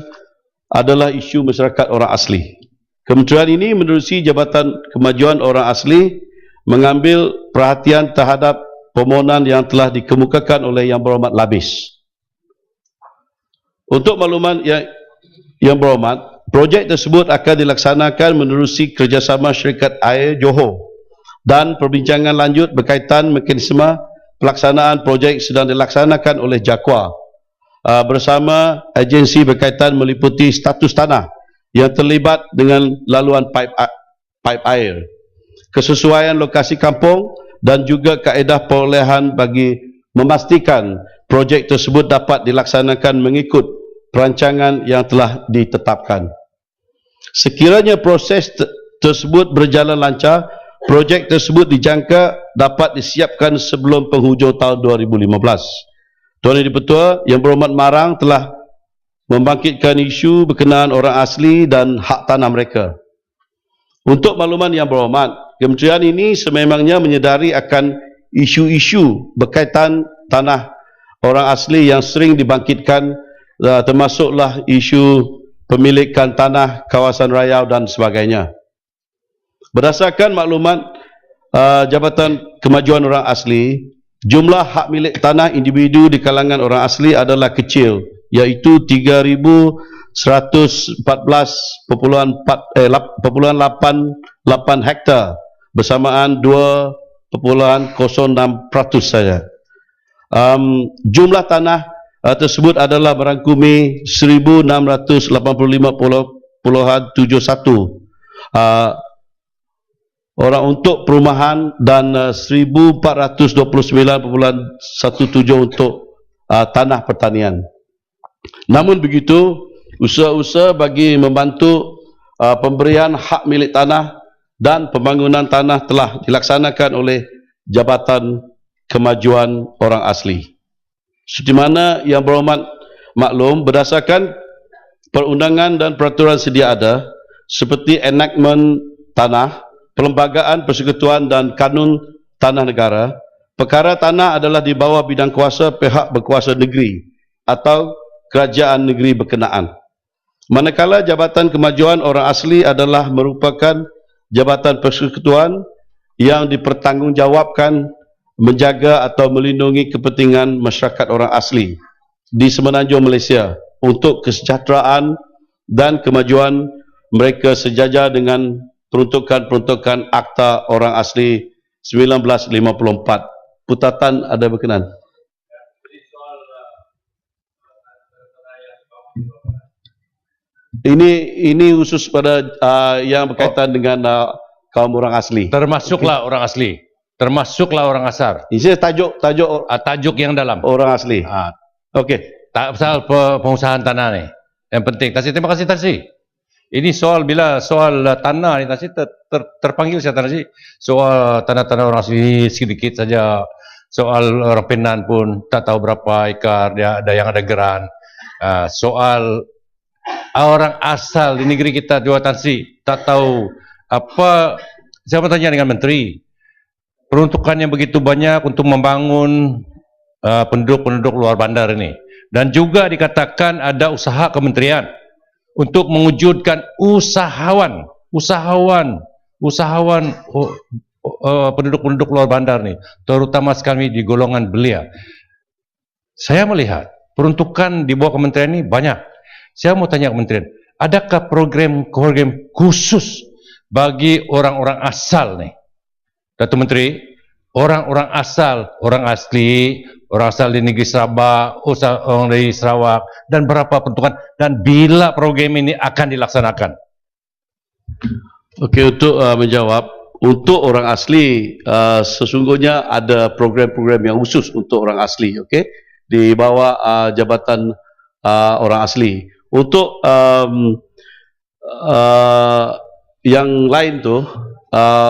adalah isu masyarakat orang asli. Kementerian ini menerusi Jabatan Kemajuan Orang Asli mengambil perhatian terhadap permohonan yang telah dikemukakan oleh Yang Berhormat Labis. Untuk makluman Yang Berhormat, projek tersebut akan dilaksanakan menerusi kerjasama Syarikat Air Johor, dan perbincangan lanjut berkaitan mekanisme pelaksanaan projek sedang dilaksanakan oleh JAKWA bersama agensi berkaitan meliputi status tanah yang terlibat dengan laluan pipe air, kesesuaian lokasi kampung dan juga kaedah perolehan bagi memastikan projek tersebut dapat dilaksanakan mengikut perancangan yang telah ditetapkan. Sekiranya proses tersebut berjalan lancar, projek tersebut dijangka dapat disiapkan sebelum penghujung tahun 2015. Tuan Yang Di-Pertua, Yang Berhormat Marang telah membangkitkan isu berkenaan orang asli dan hak tanah mereka. Untuk makluman Yang Berhormat, kementerian ini sememangnya menyedari akan isu-isu berkaitan tanah orang asli yang sering dibangkitkan, termasuklah isu pemilikan tanah kawasan raya dan sebagainya. Berdasarkan maklumat Jabatan Kemajuan Orang Asli, jumlah hak milik tanah individu di kalangan orang asli adalah kecil, iaitu 3,114.88 hektar bersamaan 2,06% saja. Jumlah tanah tersebut adalah merangkumi 1,685.71 orang untuk perumahan dan 1,429.17 untuk tanah pertanian. Namun begitu, usaha-usaha bagi membantu pemberian hak milik tanah dan pembangunan tanah telah dilaksanakan oleh Jabatan Kemajuan Orang Asli. Seperti mana Yang Berhormat maklum, berdasarkan perundangan dan peraturan sedia ada seperti enactment tanah, Perlembagaan Persekutuan dan Kanun Tanah Negara, perkara tanah adalah di bawah bidang kuasa pihak berkuasa negeri atau kerajaan negeri berkenaan. Manakala Jabatan Kemajuan Orang Asli adalah merupakan jabatan persekutuan yang dipertanggungjawabkan menjaga atau melindungi kepentingan masyarakat orang asli di Semenanjung Malaysia untuk kesejahteraan dan kemajuan mereka sejajar dengan peruntukan-peruntukan Akta Orang Asli 1954. Putatan ada berkenan? Ini khusus pada yang berkaitan dengan kaum orang asli. Termasuklah orang asli. Termasuklah orang asar. Ini tajuk Tajuk yang dalam. orang asli. Okey. Tak pasal pengusahaan tanah ni. Yang penting. Terima kasih Tansi. Ini soal bila soal tanah ni Tansi terpanggil saya Tansi. Soal tanah-tanah orang asli sedikit saja. Soal orang Penan pun tak tahu berapa ekar, dia ada yang ada geran. Soal orang asal di negeri kita juga Tansi tak tahu apa. Saya bertanya dengan menteri. Peruntukannya begitu banyak untuk membangun penduduk-penduduk luar bandar ini. Dan juga dikatakan ada usaha kementerian untuk mewujudkan usahawan penduduk-penduduk luar bandar ini, terutama sekali di golongan belia. Saya melihat peruntukan di bawah kementerian ini banyak. Saya mau tanya kementerian, adakah program khusus bagi orang-orang asal nih? Datuk Menteri, orang-orang asal, orang asli, orang asal di negeri Sabah, orang dari Sarawak, dan berapa peruntukan, dan bila program ini akan dilaksanakan? Okey, untuk menjawab, untuk orang asli, sesungguhnya ada program-program yang khusus untuk orang asli, okey, di bawah Jabatan Orang Asli. Untuk yang lain tu,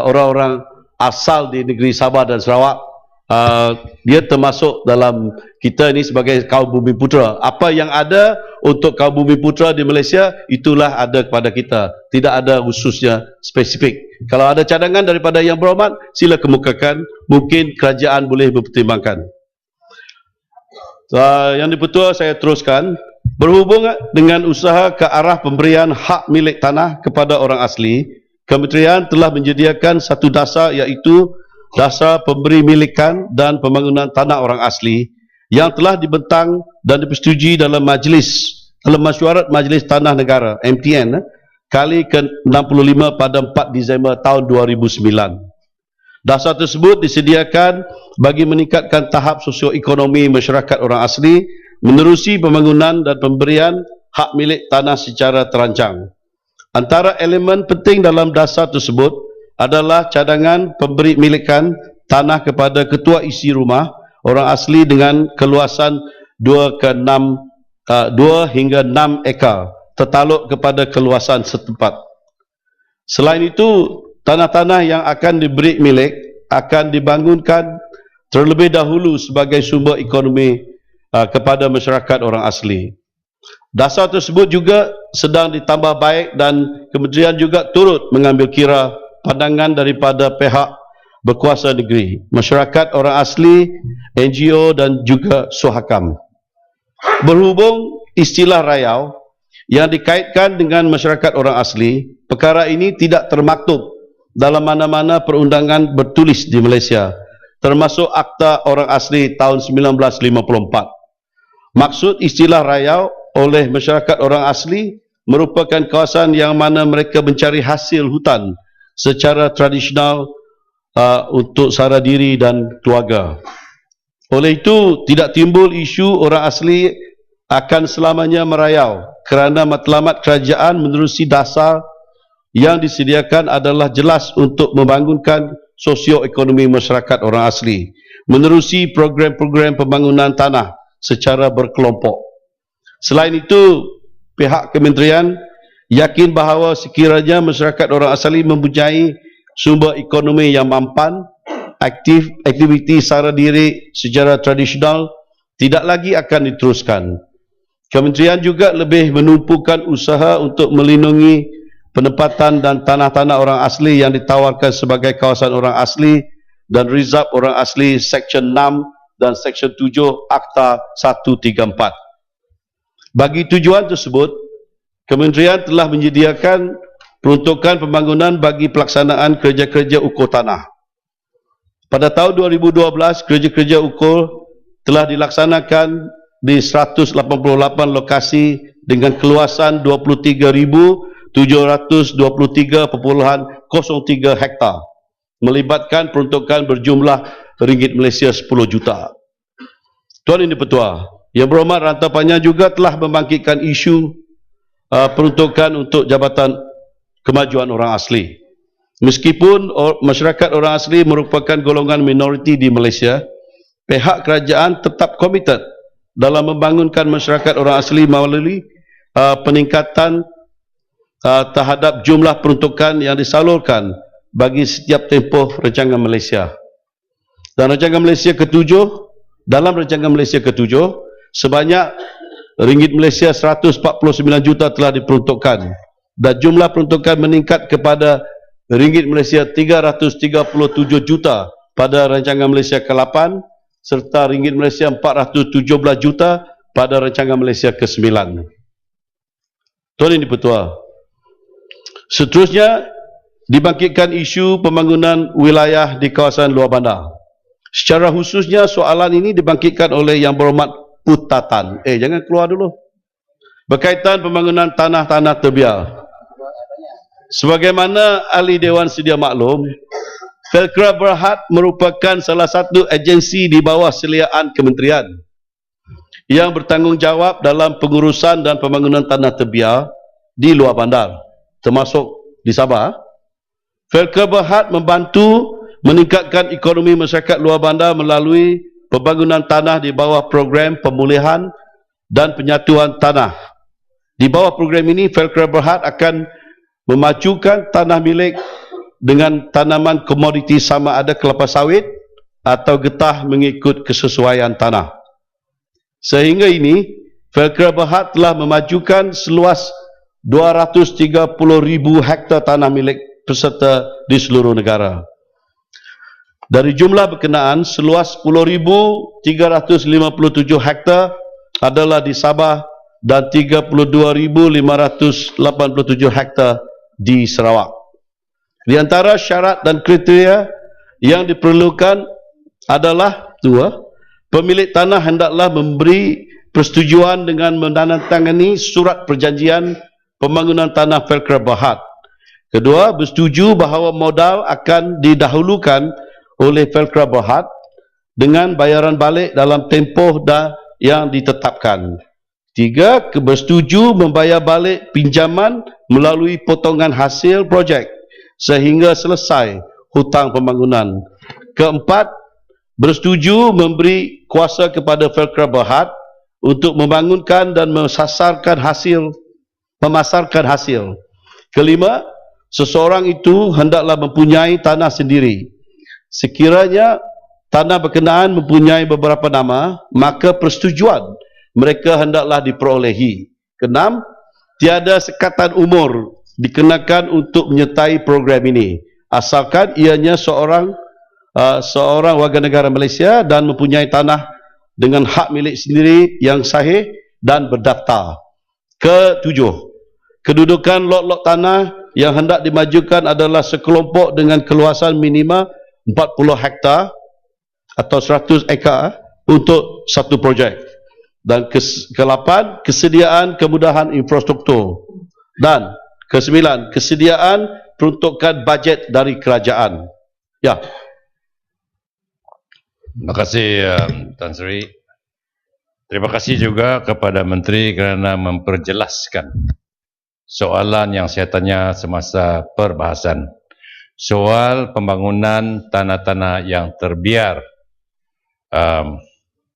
orang-orang asal di negeri Sabah dan Sarawak, dia termasuk dalam kita ini sebagai kaum Bumi Putera. Apa yang ada untuk kaum Bumi Putera di Malaysia, itulah ada kepada kita. Tidak ada khususnya spesifik. Kalau ada cadangan daripada Yang Berhormat, sila kemukakan. Mungkin kerajaan boleh mempertimbangkan. Yang Di-Pertua, saya teruskan. Berhubung dengan usaha ke arah pemberian hak milik tanah kepada orang asli, Kementerian telah menyediakan satu dasar, iaitu Dasar Pemberi Milikan dan Pembangunan Tanah Orang Asli yang telah dibentang dan dipersetujui dalam Mesyuarat Majlis Tanah Negara MTN kali ke-65 pada 4 Disember tahun 2009. Dasar tersebut disediakan bagi meningkatkan tahap sosioekonomi masyarakat orang asli menerusi pembangunan dan pemberian hak milik tanah secara terancang. Antara elemen penting dalam dasar tersebut adalah cadangan pemberi milikan tanah kepada ketua isi rumah orang asli dengan keluasan 2 hingga 6 ekar tertaluk kepada keluasan setempat. Selain itu, tanah-tanah yang akan diberi milik akan dibangunkan terlebih dahulu sebagai sumber ekonomi kepada masyarakat orang asli. Dasar tersebut juga sedang ditambah baik dan kementerian juga turut mengambil kira pandangan daripada pihak berkuasa negeri, masyarakat orang asli, NGO dan juga Suhakam. Berhubung istilah rayau yang dikaitkan dengan masyarakat orang asli, perkara ini tidak termaktub dalam mana-mana perundangan bertulis di Malaysia, termasuk Akta Orang Asli tahun 1954. Maksud istilah rayau oleh masyarakat orang asli merupakan kawasan yang mana mereka mencari hasil hutan secara tradisional untuk sara diri dan keluarga. Oleh itu, tidak timbul isu orang asli akan selamanya merayau kerana matlamat kerajaan menerusi dasar yang disediakan adalah jelas untuk membangunkan sosioekonomi masyarakat orang asli menerusi program-program pembangunan tanah secara berkelompok. Selain itu, pihak kementerian yakin bahawa sekiranya masyarakat orang asli mempunyai sumber ekonomi yang mampan, aktiviti sara diri secara tradisional tidak lagi akan diteruskan. Kementerian juga lebih menumpukan usaha untuk melindungi penempatan dan tanah-tanah orang asli yang ditawarkan sebagai kawasan orang asli dan rizab orang asli Seksyen 6 dan Seksyen 7 Akta 134. Bagi tujuan tersebut, Kementerian telah menyediakan peruntukan pembangunan bagi pelaksanaan kerja-kerja ukur tanah. Pada tahun 2012, kerja-kerja ukur telah dilaksanakan di 188 lokasi dengan keluasan 23,723.03 hektar, melibatkan peruntukan berjumlah ringgit Malaysia 10 juta. Tuan Yang Di-Pertua, Yang Berhormat Rantau Panjang juga telah membangkitkan isu peruntukan untuk Jabatan Kemajuan Orang Asli. Meskipun masyarakat orang asli merupakan golongan minoriti di Malaysia, pihak kerajaan tetap komited dalam membangunkan masyarakat orang asli melalui peningkatan terhadap jumlah peruntukan yang disalurkan bagi setiap tempoh rancangan Malaysia. Dan rancangan Malaysia ke-7, dalam rancangan Malaysia ke-7, sebanyak ringgit Malaysia 149 juta telah diperuntukkan dan jumlah peruntukan meningkat kepada ringgit Malaysia 337 juta pada rancangan Malaysia ke-8 serta ringgit Malaysia 417 juta pada rancangan Malaysia ke-9. Tuan Yang Di-Pertua, seterusnya dibangkitkan isu pembangunan wilayah di kawasan luar bandar. Secara khususnya soalan ini dibangkitkan oleh Yang Berhormat Putatan. Jangan keluar dulu. Berkaitan pembangunan tanah-tanah terbiar. Sebagaimana Ahli Dewan sedia maklum, Felkra Berhad merupakan salah satu agensi di bawah seliaan kementerian yang bertanggungjawab dalam pengurusan dan pembangunan tanah terbiar di luar bandar, termasuk di Sabah. Felkra Berhad membantu meningkatkan ekonomi masyarakat luar bandar melalui pembangunan tanah di bawah program pemulihan dan penyatuan tanah. Di bawah program ini, Felkra Berhad akan memajukan tanah milik dengan tanaman komoditi sama ada kelapa sawit atau getah mengikut kesesuaian tanah. Sehingga ini, Felkra Berhad telah memajukan seluas 230,000 hektar tanah milik peserta di seluruh negara. Dari jumlah berkenaan, seluas 10,357 hektar adalah di Sabah dan 32,587 hektar di Sarawak. Di antara syarat dan kriteria yang diperlukan adalah pemilik tanah hendaklah memberi persetujuan dengan menandatangani surat perjanjian pembangunan tanah Felkra Berhad. Kedua, bersetuju bahawa modal akan didahulukan oleh Felkra Berhad dengan bayaran balik dalam tempoh yang ditetapkan. 3. Bersetuju membayar balik pinjaman melalui potongan hasil projek sehingga selesai hutang pembangunan. 4. Bersetuju memberi kuasa kepada Felcra Berhad untuk membangunkan dan memasarkan hasil. 5. Seseorang itu hendaklah mempunyai tanah sendiri. Sekiranya tanah berkenaan mempunyai beberapa nama, maka persetujuan mereka hendaklah diperolehi. 6. Tiada sekatan umur dikenakan untuk menyertai program ini, asalkan ianya seorang warga negara Malaysia dan mempunyai tanah dengan hak milik sendiri yang sahih dan berdaftar. 7. Kedudukan lot-lot tanah yang hendak dimajukan adalah sekelompok dengan keluasan minima 40 hektar atau 100 ekar untuk satu projek. Dan ke-8, kesediaan kemudahan infrastruktur. Dan ke-9, kesediaan peruntukan bajet dari kerajaan. Ya. Terima kasih Tan Sri. Terima kasih juga kepada Menteri kerana memperjelaskan soalan yang saya tanya semasa perbahasan. Soal pembangunan tanah-tanah yang terbiar.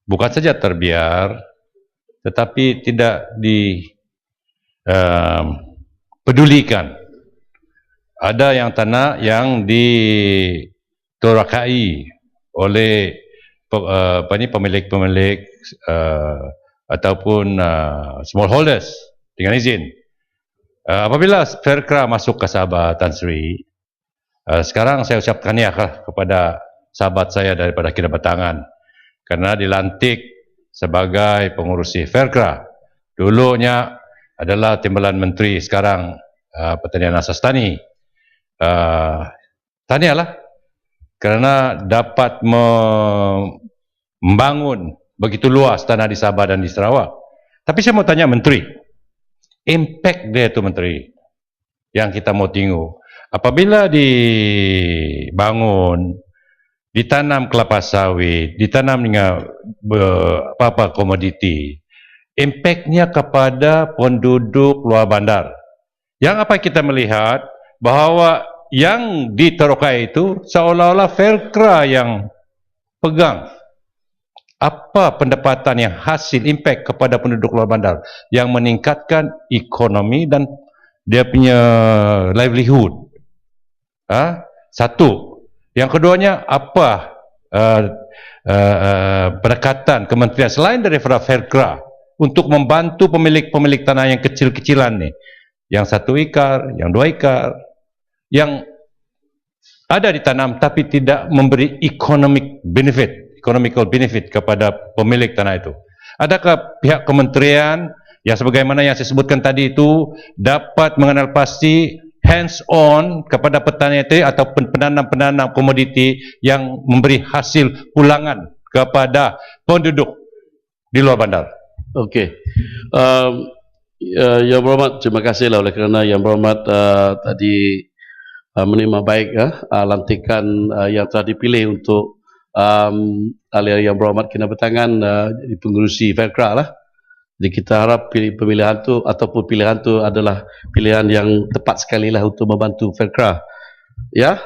Bukan saja terbiar, tetapi tidak dipedulikan. Ada yang tanah yang ditorakai oleh pemilik-pemilik ataupun smallholders dengan izin. Apabila Felcra masuk ke Sabah, Tan Sri, sekarang saya ucap tahniah kepada sahabat saya daripada Kinabatangan kerana dilantik sebagai pengurusi Felcra. Dulunya adalah timbalan menteri, sekarang Pertanian Asas Tani. Tahniahlah kerana dapat membangun begitu luas tanah di Sabah dan di Sarawak. Tapi saya mau tanya Menteri, impact dia tu Menteri yang kita mau tengok. Apabila dibangun, ditanam kelapa sawit, ditanam dengan apa-apa komoditi, impactnya kepada penduduk luar bandar. Yang apa kita melihat bahawa yang diterokai itu seolah-olah Felcra yang pegang. Apa pendapatan yang hasil impact kepada penduduk luar bandar yang meningkatkan ekonomi dan dia punya livelihood. Satu. Yang keduanya, apa pendekatan kementerian selain daripada Felcra untuk membantu pemilik-pemilik tanah yang kecil-kecilan ni, yang 1 ekar, yang 2 ekar, yang ada ditanam tapi tidak memberi economical benefit kepada pemilik tanah itu. Adakah pihak kementerian yang sebagaimana yang saya sebutkan tadi itu dapat mengenal pasti hands on kepada petani itu ataupun penanam-penanam komoditi yang memberi hasil pulangan kepada penduduk di luar bandar? Okey. Yang berhormat, terima kasihlah oleh kerana Yang Berhormat tadi menerima baik lantikan yang telah dipilih untuk ahli Yang Berhormat Kinabatangan di pengurusi Felcra lah. Jadi kita harap pemilihan tu ataupun pilihan tu adalah pilihan yang tepat sekali lah untuk membantu Felcra. Ya.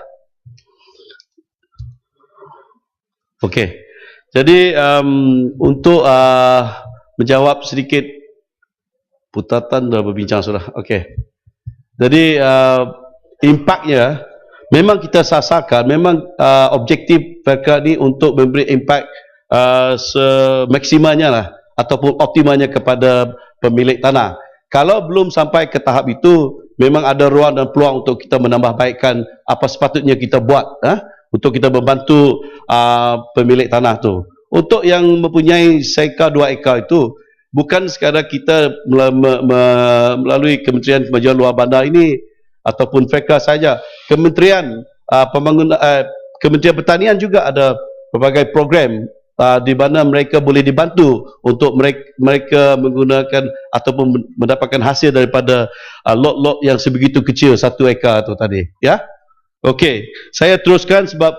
Okey. Jadi untuk menjawab sedikit putatan dah berbincang sudah. Okey. Jadi impaknya memang kita sasarkan, memang objektif Felcra ni untuk memberi impak semaksimalnya lah ataupun optimalnya kepada pemilik tanah. Kalau belum sampai ke tahap itu, memang ada ruang dan peluang untuk kita menambah baikkan apa sepatutnya kita buat untuk kita membantu pemilik tanah tu. Untuk yang mempunyai 1 ekar 2 ekar itu, bukan sekadar kita melalui Kementerian Kemajuan Luar Bandar ini ataupun Felcra saja. Kementerian Kementerian Pertanian juga ada pelbagai program di mana mereka boleh dibantu untuk mereka menggunakan ataupun mendapatkan hasil daripada lot-lot yang sebegitu kecil 1 ekar tu tadi. Ya. Okey, saya teruskan sebab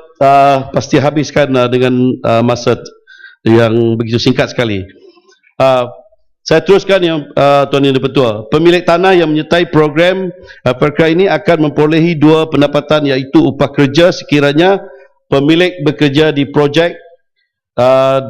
pasti habiskan dengan masa yang begitu singkat sekali. Saya teruskan yang Tuan Yang Di-Pertua. Pemilik tanah yang menyertai program perkara ini akan memperolehi dua pendapatan, iaitu upah kerja sekiranya pemilik bekerja di projek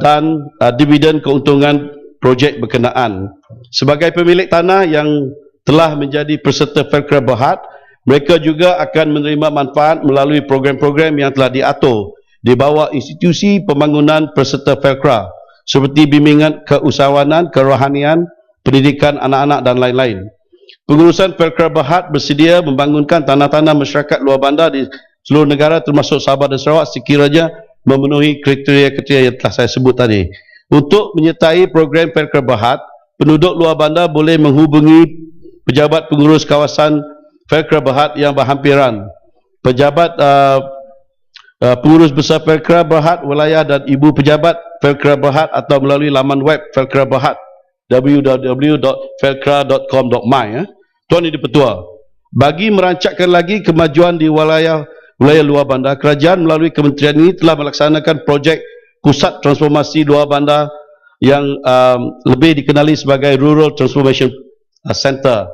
dan dividen keuntungan projek berkenaan. Sebagai pemilik tanah yang telah menjadi peserta Felkra Berhad, mereka juga akan menerima manfaat melalui program-program yang telah diatur di bawah institusi pembangunan peserta Felkra, seperti bimbingan keusahawanan, kerohanian, pendidikan anak-anak dan lain-lain. Pengurusan Felkra Berhad bersedia membangunkan tanah-tanah masyarakat luar bandar di seluruh negara termasuk Sabah dan Sarawak sekiranya memenuhi kriteria-kriteria yang telah saya sebut tadi. Untuk menyertai program Felkra Berhad, penduduk luar bandar boleh menghubungi pejabat pengurus kawasan Felkra Berhad yang berhampiran, pejabat pengurus besar Felkra Berhad wilayah dan ibu pejabat Felkra Berhad atau melalui laman web Felkra Berhad www.felkra.com.my. Tuan Yang Di-Pertua, bagi merancangkan lagi kemajuan di wilayah luar bandar, kerajaan melalui kementerian ini telah melaksanakan projek pusat transformasi luar bandar yang lebih dikenali sebagai Rural Transformation Center.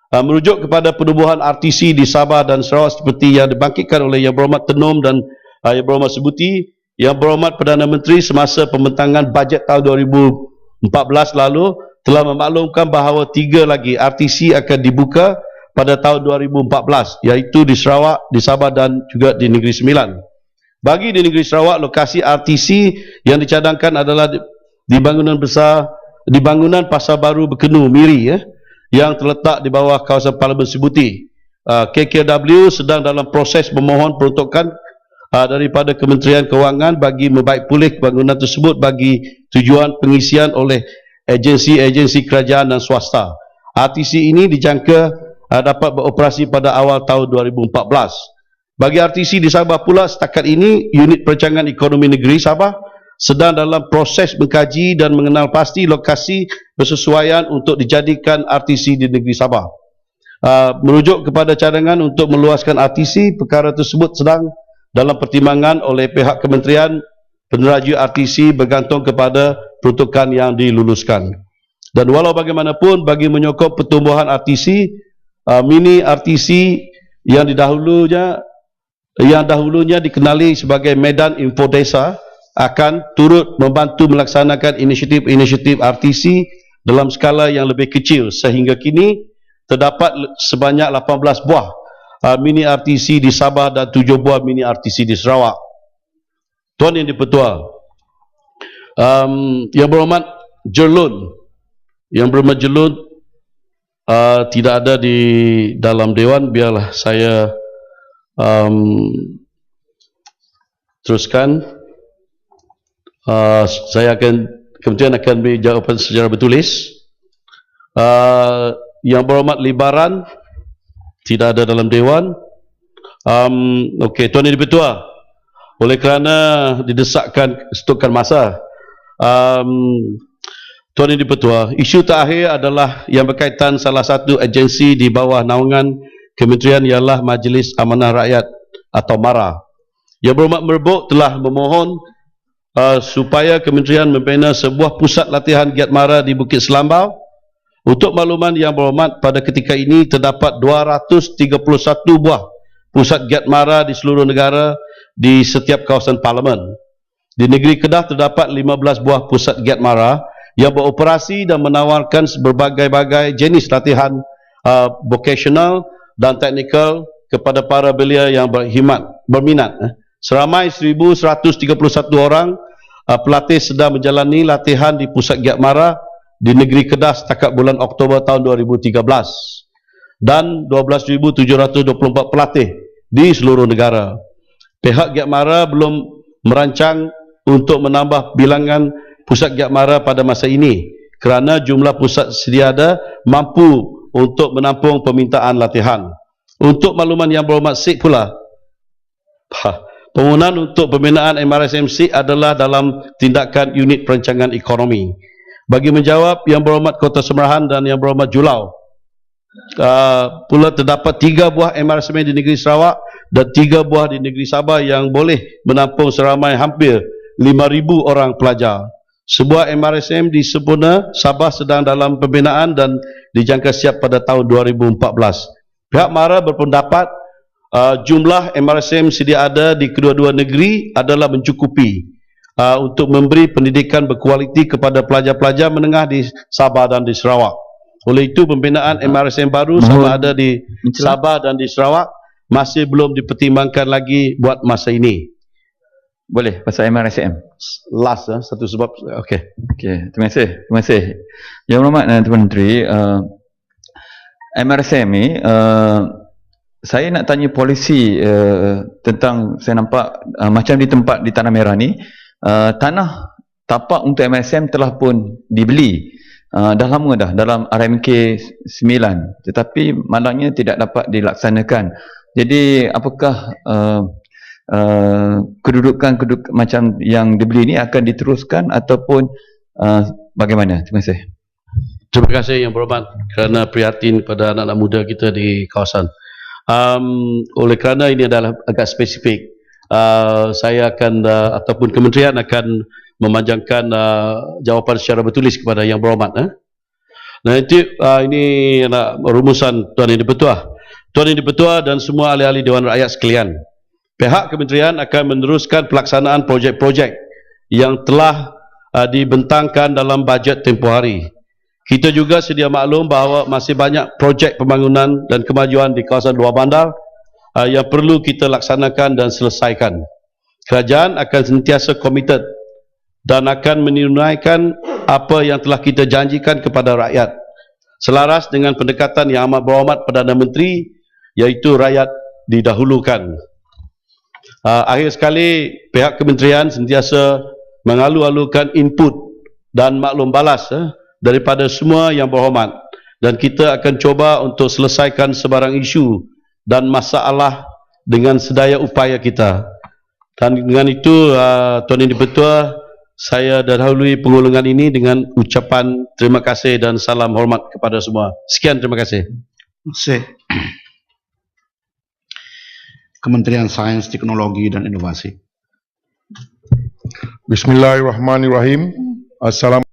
Merujuk kepada penubuhan RTC di Sabah dan Sarawak seperti yang dibangkitkan oleh Yang Berhormat Tenom dan Yang Berhormat Sebuti, Yang Berhormat Perdana Menteri semasa pembentangan bajet tahun 2014 lalu telah memaklumkan bahawa 3 lagi RTC akan dibuka pada tahun 2014, iaitu di Sarawak, di Sabah dan juga di Negeri Sembilan. Bagi di Negeri Sarawak, lokasi RTC yang dicadangkan adalah di bangunan besar, di bangunan Pasar Baru Bekenu Miri yang terletak di bawah kawasan Parlimen Sebuti. KKW sedang dalam proses memohon peruntukan daripada Kementerian Kewangan bagi membaik pulih bangunan tersebut bagi tujuan pengisian oleh agensi-agensi kerajaan dan swasta. RTC ini dijangka dapat beroperasi pada awal tahun 2014. Bagi RTC di Sabah pula, setakat ini unit perancangan ekonomi negeri Sabah sedang dalam proses mengkaji dan mengenal pasti lokasi bersesuaian untuk dijadikan RTC di negeri Sabah. Merujuk kepada cadangan untuk meluaskan RTC, perkara tersebut sedang dalam pertimbangan oleh pihak kementerian. Peneraju RTC bergantung kepada peruntukan yang diluluskan. Dan walau bagaimanapun, bagi menyokong pertumbuhan RTC, mini RTC yang dahulunya dikenali sebagai Medan Info Desa akan turut membantu melaksanakan inisiatif-inisiatif RTC dalam skala yang lebih kecil, sehingga kini terdapat sebanyak 18 buah mini RTC di Sabah dan 7 buah mini RTC di Sarawak. Tuan Yang Di-Pertua, Yang Berhormat Jerlun, tidak ada di dalam Dewan, biarlah saya teruskan. Kementerian akan beri jawapan secara bertulis. Yang Berhormat Libaran tidak ada dalam Dewan. Okey, Tuan Yang Di-Pertua, oleh kerana didesakkan stokan masa, Tuan Yang Di-Pertua, isu terakhir adalah yang berkaitan salah satu agensi di bawah naungan kementerian ialah Majlis Amanah Rakyat atau MARA. Yang Berhormat Merbuk telah memohon supaya kementerian membina sebuah pusat latihan Giat MARA di Bukit Selambau. Untuk makluman Yang Berhormat, pada ketika ini terdapat 231 buah pusat Giat MARA di seluruh negara di setiap kawasan parlimen. Di negeri Kedah terdapat 15 buah pusat Giat MARA yang beroperasi dan menawarkan berbagai-bagai jenis latihan vocational dan teknikal kepada para belia yang berminat. Seramai 1,131 orang pelatih sedang menjalani latihan di pusat Giat MARA di negeri Kedah setakat bulan Oktober tahun 2013 dan 12,724 pelatih di seluruh negara. Pihak Giat MARA belum merancang untuk menambah bilangan pusat Giat MARA pada masa ini kerana jumlah pusat sedia ada mampu untuk menampung permintaan latihan. Untuk makluman Yang Berhormat Sik pula, permohonan untuk pembinaan MRSMC adalah dalam tindakan unit perancangan ekonomi. Bagi menjawab Yang Berhormat Kota Semerahan dan Yang Berhormat Julau, pula terdapat 3 buah MRSMC di negeri Sarawak dan 3 buah di negeri Sabah yang boleh menampung seramai hampir 5,000 orang pelajar. Sebuah MRSM di Sempurna, Sabah sedang dalam pembinaan dan dijangka siap pada tahun 2014. Pihak MARA berpendapat jumlah MRSM sedia ada di kedua-dua negeri adalah mencukupi untuk memberi pendidikan berkualiti kepada pelajar-pelajar menengah di Sabah dan di Sarawak. Oleh itu, pembinaan MRSM baru sama ada di Sabah dan di Sarawak masih belum dipertimbangkan lagi buat masa ini. Boleh, pasal MRSM. Last, satu sebab. Okey. Okey, terima kasih. Terima kasih. Yang Berhormat Tuan Menteri, MRSM ni, saya nak tanya polisi tentang, saya nampak macam di tempat di Tanah Merah ni, tanah tapak untuk MRSM telah pun dibeli. Dah lama dah, dalam RMK 9. Tetapi malangnya tidak dapat dilaksanakan. Jadi, apakah kedudukan macam yang dibeli ini akan diteruskan ataupun bagaimana? Terima kasih. Terima kasih Yang Berhormat kerana prihatin kepada anak-anak muda kita di kawasan. Oleh kerana ini adalah agak spesifik, saya akan ataupun kementerian akan memanjangkan jawapan secara bertulis kepada Yang Berhormat. Nah, ini rumusan Tuan Yang di-Pertua. Tuan Yang di-Pertua dan semua ahli-ahli Dewan Rakyat sekalian. Pihak kementerian akan meneruskan pelaksanaan projek-projek yang telah dibentangkan dalam bajet tempoh hari. Kita juga sedia maklum bahawa masih banyak projek pembangunan dan kemajuan di kawasan luar bandar yang perlu kita laksanakan dan selesaikan. Kerajaan akan sentiasa komited dan akan menunaikan apa yang telah kita janjikan kepada rakyat, selaras dengan pendekatan yang amat berhormat Perdana Menteri, iaitu rakyat didahulukan. Akhir sekali, pihak kementerian sentiasa mengalu-alukan input dan maklum balas daripada semua yang berhormat, dan kita akan cuba untuk selesaikan sebarang isu dan masalah dengan sedaya upaya kita. Dan dengan itu, Tuan Yang di-Pertua, saya dahului pengulungan ini dengan ucapan terima kasih dan salam hormat kepada semua. Sekian, terima kasih. Terima kasih. Kementerian Sains, Teknologi dan Inovasi. Bismillahirrahmanirrahim. Assalamualaikum.